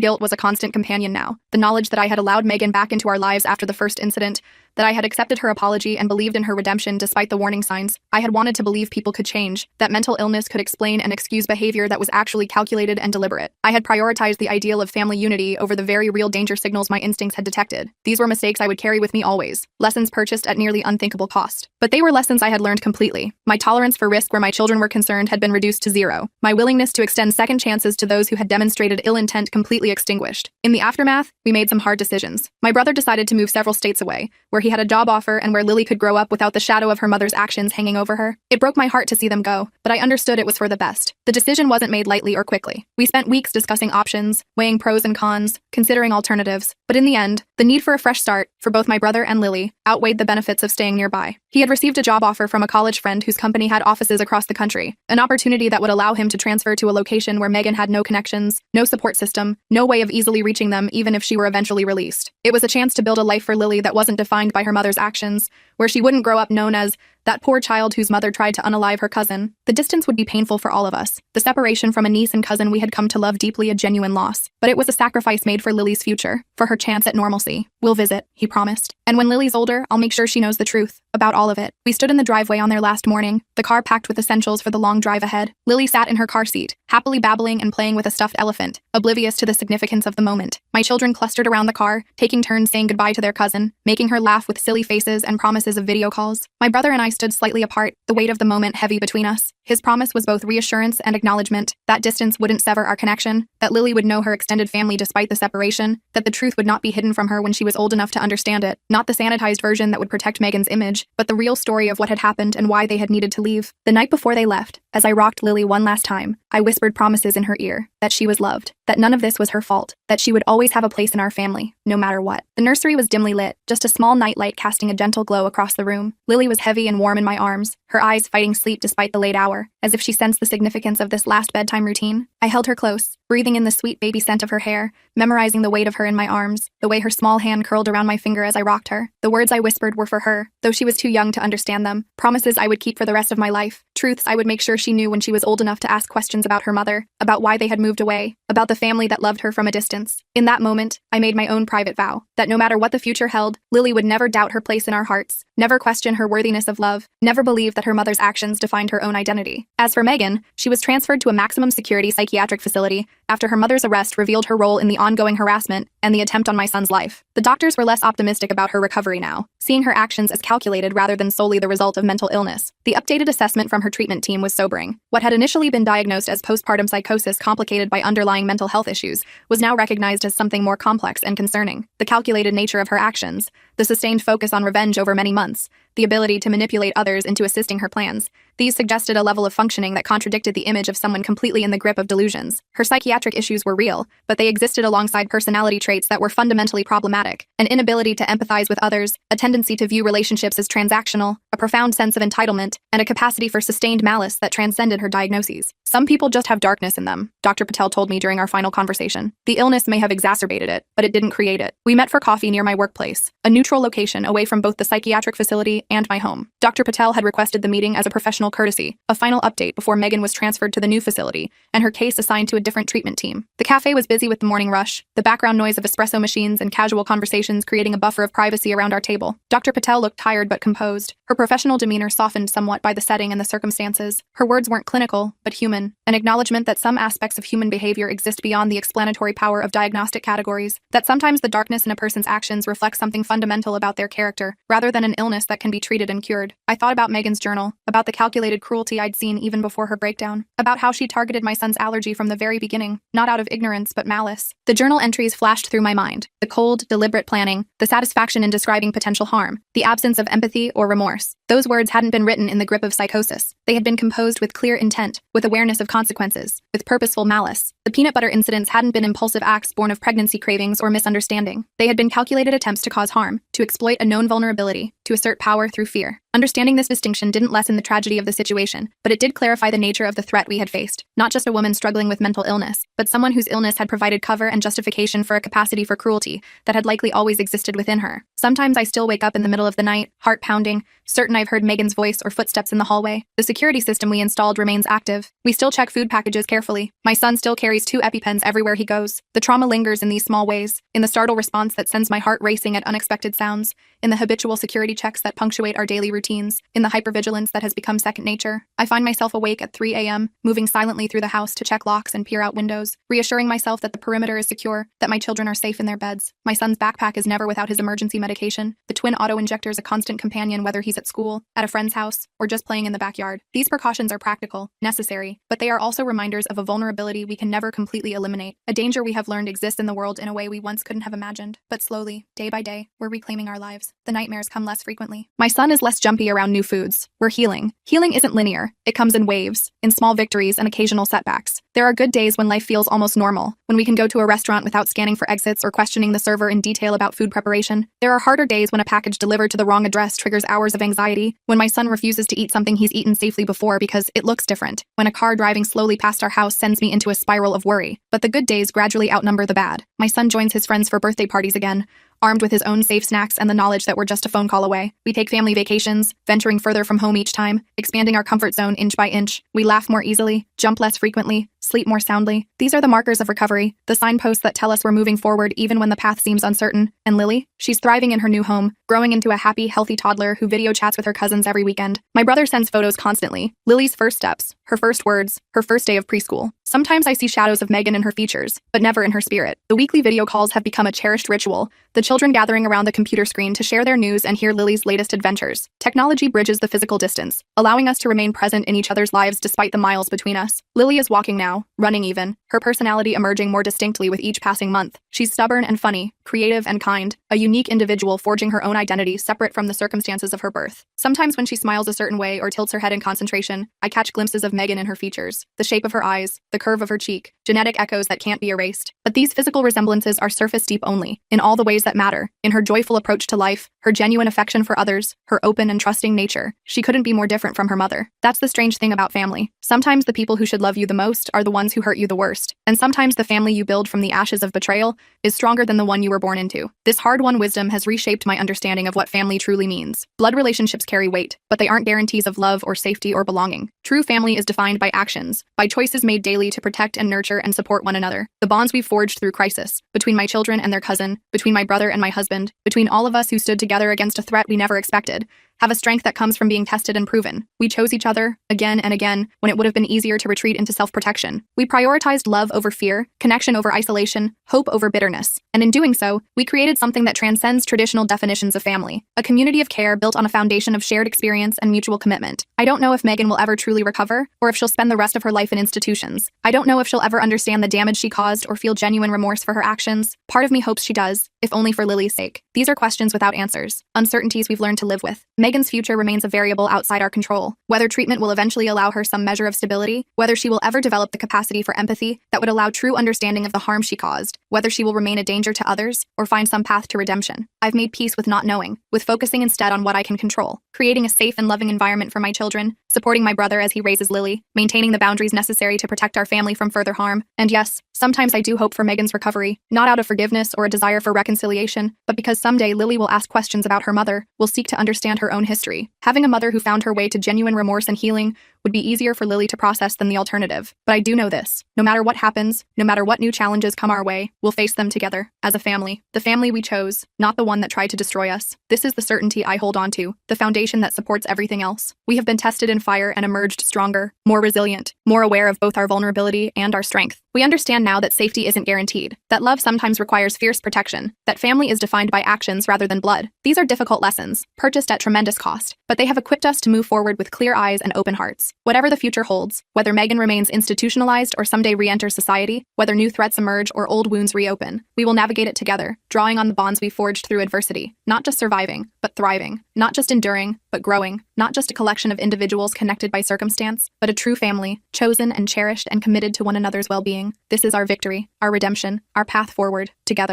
guilt was a constant companion now. The knowledge that I had allowed Megan back into our lives after the first incident, that I had accepted her apology and believed in her redemption despite the warning signs. I had wanted to believe people could change, that mental illness could explain and excuse behavior that was actually calculated and deliberate. I had prioritized the ideal of family unity over the very real danger signals my instincts had detected. These were mistakes I would carry with me always, lessons purchased at nearly unthinkable cost. But they were lessons I had learned completely. My tolerance for risk where my children were concerned had been reduced to zero. My willingness to extend second chances to those who had demonstrated ill intent completely extinguished. In the aftermath, we made some hard decisions. My brother decided to move several states away, where he had a job offer and where Lily could grow up without the shadow of her mother's actions hanging over her. It broke my heart to see them go, but I understood it was for the best. The decision wasn't made lightly or quickly. We spent weeks discussing options, weighing pros and cons, considering alternatives. But in the end, the need for a fresh start, for both my brother and Lily, outweighed the benefits of staying nearby. He had received a job offer from a college friend whose company had offices across the country, an opportunity that would allow him to transfer to a location where Megan had no connections, no support system, no way of easily reaching them even if she were eventually released. It was a chance to build a life for Lily that wasn't defined by her mother's actions, where she wouldn't grow up known as that poor child whose mother tried to unalive her cousin. The distance would be painful for all of us. The separation from a niece and cousin we had come to love deeply, a genuine loss. But it was a sacrifice made for Lily's future, for her chance at normalcy. "We'll visit," he promised. "And when Lily's older, I'll make sure she knows the truth about all of it." We stood in the driveway on their last morning, the car packed with essentials for the long drive ahead. Lily sat in her car seat, happily babbling and playing with a stuffed elephant, oblivious to the significance of the moment. My children clustered around the car, taking turns saying goodbye to their cousin, making her laugh with silly faces and promises of video calls. My brother and I stood slightly apart, the weight of the moment heavy between us. His promise was both reassurance and acknowledgement, that distance wouldn't sever our connection, that Lily would know her extended family despite the separation, that the truth would not be hidden from her when she was old enough to understand it, not the sanitized version that would protect Megan's image, but the real story of what had happened and why they had needed to leave. The night before they left, as I rocked Lily one last time, I whispered promises in her ear, that she was loved, that none of this was her fault, that she would always have a place in our family, no matter what. The nursery was dimly lit, just a small nightlight casting a gentle glow across the room. Lily was heavy and warm in my arms, her eyes fighting sleep despite the late hour, as if she sensed the significance of this last bedtime routine. I held her close, breathing in the sweet baby scent of her hair, memorizing the weight of her in my arms, the way her small hand curled around my finger as I rocked her. The words I whispered were for her, though she was too young to understand them. Promises I would keep for the rest of my life. Truths I would make sure she knew when she was old enough to ask questions about her mother, about why they had moved away, about the family that loved her from a distance. In that moment, I made my own private vow that no matter what the future held, Lily would never doubt her place in our hearts, never question her worthiness of love, never believe that her mother's actions defined her own identity. As for Megan, she was transferred to a maximum security psychiatric facility after her mother's arrest revealed her role in the ongoing harassment and the attempt on my son's life. The doctors were less optimistic about her recovery now, seeing her actions as calculated rather than solely the result of mental illness. The updated assessment from her treatment team was sobering. What had initially been diagnosed as postpartum psychosis complicated by underlying mental health issues was now recognized as something more complex and concerning. The calculated nature of her actions, the sustained focus on revenge over many months, the ability to manipulate others into assisting her plans. These suggested a level of functioning that contradicted the image of someone completely in the grip of delusions. Her psychiatric issues were real, but they existed alongside personality traits that were fundamentally problematic: an inability to empathize with others, a tendency to view relationships as transactional, a profound sense of entitlement, and a capacity for sustained malice that transcended her diagnoses. Some people just have darkness in them, Dr. Patel told me during our final conversation. The illness may have exacerbated it, but it didn't create it. We met for coffee near my workplace, a neutral location away from both the psychiatric facility and my home. Dr. Patel had requested the meeting as a professional courtesy, a final update before Megan was transferred to the new facility, and her case assigned to a different treatment team. The cafe was busy with the morning rush, the background noise of espresso machines and casual conversations creating a buffer of privacy around our table. Dr. Patel looked tired but composed, her professional demeanor softened somewhat by the setting and the circumstances. Her words weren't clinical, but human, an acknowledgement that some aspects of human behavior exist beyond the explanatory power of diagnostic categories, that sometimes the darkness in a person's actions reflects something fundamental about their character, rather than an illness that can be treated and cured. I thought about Megan's journal, about the calculated cruelty I'd seen even before her breakdown, about how she targeted my son's allergy from the very beginning, not out of ignorance but malice. The journal entries flashed through my mind, the cold, deliberate planning, the satisfaction in describing potential harm, the absence of empathy or remorse. Those words hadn't been written in the grip of psychosis. They had been composed with clear intent, with awareness of consequences, with purposeful malice. The peanut butter incidents hadn't been impulsive acts born of pregnancy cravings or misunderstanding. They had been calculated attempts to cause harm, to exploit a known vulnerability, to assert power through fear. Understanding this distinction didn't lessen the tragedy of the situation, but it did clarify the nature of the threat we had faced. Not just a woman struggling with mental illness, but someone whose illness had provided cover and justification for a capacity for cruelty that had likely always existed within her. Sometimes I still wake up in the middle of the night, heart pounding, certain I've heard Megan's voice or footsteps in the hallway. The security system we installed remains active. We still check food packages carefully. My son still carries 2 EpiPens everywhere he goes. The trauma lingers in these small ways, in the startle response that sends my heart racing at unexpected sounds, in the habitual security checks that punctuate our daily routines, in the hypervigilance that has become second nature. I find myself awake at 3 a.m., moving silently through the house to check locks and peer out windows, reassuring myself that the perimeter is secure, that my children are safe in their beds. My son's backpack is never without his emergency medication. The twin auto-injector is a constant companion whether he's at school, at a friend's house, or just playing in the backyard. These precautions are practical, necessary, but they are also reminders of a vulnerability we can never completely eliminate, a danger we have learned exists in the world in a way we once couldn't have imagined. But slowly, day by day, we're reclaiming our lives. The nightmares come less frequently. My son is less jumpy around new foods. We're healing. Healing isn't linear. It comes in waves, in small victories and occasional setbacks. There are good days when life feels almost normal, when we can go to a restaurant without scanning for exits or questioning the server in detail about food preparation. There are harder days when a package delivered to the wrong address triggers hours of anxiety, when my son refuses to eat something he's eaten safely before because it looks different, when a car driving slowly past our house sends me into a spiral of worry. But the good days gradually outnumber the bad. My son joins his friends for birthday parties again, armed with his own safe snacks and the knowledge that we're just a phone call away. We take family vacations, venturing further from home each time, expanding our comfort zone inch by inch. We laugh more easily, jump less frequently, sleep more soundly. These are the markers of recovery, the signposts that tell us we're moving forward even when the path seems uncertain. And Lily? She's thriving in her new home, growing into a happy, healthy toddler who video chats with her cousins every weekend. My brother sends photos constantly. Lily's first steps, her first words, her first day of preschool. Sometimes I see shadows of Megan in her features, but never in her spirit. The weekly video calls have become a cherished ritual, the children gathering around the computer screen to share their news and hear Lily's latest adventures. Technology bridges the physical distance, allowing us to remain present in each other's lives despite the miles between us. Lily is walking now, running even, her personality emerging more distinctly with each passing month. She's stubborn and funny, creative and kind, a unique individual forging her own identity separate from the circumstances of her birth. Sometimes when she smiles a certain way or tilts her head in concentration, I catch glimpses of Megan in her features, the shape of her eyes, the curve of her cheek, genetic echoes that can't be erased. But these physical resemblances are surface deep only, in all the ways that matter, in her joyful approach to life, her genuine affection for others, her open and trusting nature. She couldn't be more different from her mother. That's the strange thing about family. Sometimes the people who should love you the most are the ones ones who hurt you the worst. And sometimes the family you build from the ashes of betrayal is stronger than the one you were born into. This hard-won wisdom has reshaped my understanding of what family truly means. Blood relationships carry weight, but they aren't guarantees of love or safety or belonging. True family is defined by actions, by choices made daily to protect and nurture and support one another. The bonds we've forged through crisis, between my children and their cousin, between my brother and my husband, between all of us who stood together against a threat we never expected, have a strength that comes from being tested and proven. We chose each other, again and again, when it would have been easier to retreat into self-protection. We prioritized love over fear, connection over isolation, hope over bitterness. And in doing so, we created something that transcends traditional definitions of family. A community of care built on a foundation of shared experience and mutual commitment. I don't know if Megan will ever truly recover, or if she'll spend the rest of her life in institutions. I don't know if she'll ever understand the damage she caused or feel genuine remorse for her actions. Part of me hopes she does, if only for Lily's sake. These are questions without answers, uncertainties we've learned to live with. Megan's future remains a variable outside our control. Whether treatment will eventually allow her some measure of stability, whether she will ever develop the capacity for empathy that would allow true understanding of the harm she caused, whether she will remain a danger to others, or find some path to redemption. I've made peace with not knowing, with focusing instead on what I can control, creating a safe and loving environment for my children, supporting my brother as he raises Lily, maintaining the boundaries necessary to protect our family from further harm. And yes, sometimes I do hope for Megan's recovery, not out of forgiveness or a desire for reconciliation, but because someday Lily will ask questions about her mother, will seek to understand her own history. Having a mother who found her way to genuine remorse and healing would be easier for Lily to process than the alternative. But I do know this. No matter what happens, no matter what new challenges come our way, we'll face them together, as a family. The family we chose, not the one that tried to destroy us. This is the certainty I hold on to, the foundation that supports everything else. We have been tested in fire and emerged stronger, more resilient, more aware of both our vulnerability and our strength. We understand now that safety isn't guaranteed, that love sometimes requires fierce protection, that family is defined by actions rather than blood. These are difficult lessons, purchased at tremendous cost, but they have equipped us to move forward with clear eyes and open hearts. Whatever the future holds, whether Megan remains institutionalized or someday re-enters society, whether new threats emerge or old wounds reopen, we will navigate it together, drawing on the bonds we forged through adversity, not just surviving, but thriving, not just enduring, but growing, not just a collection of individuals connected by circumstance, but a true family, chosen and cherished and committed to one another's well-being. This is our victory, our redemption, our path forward, together.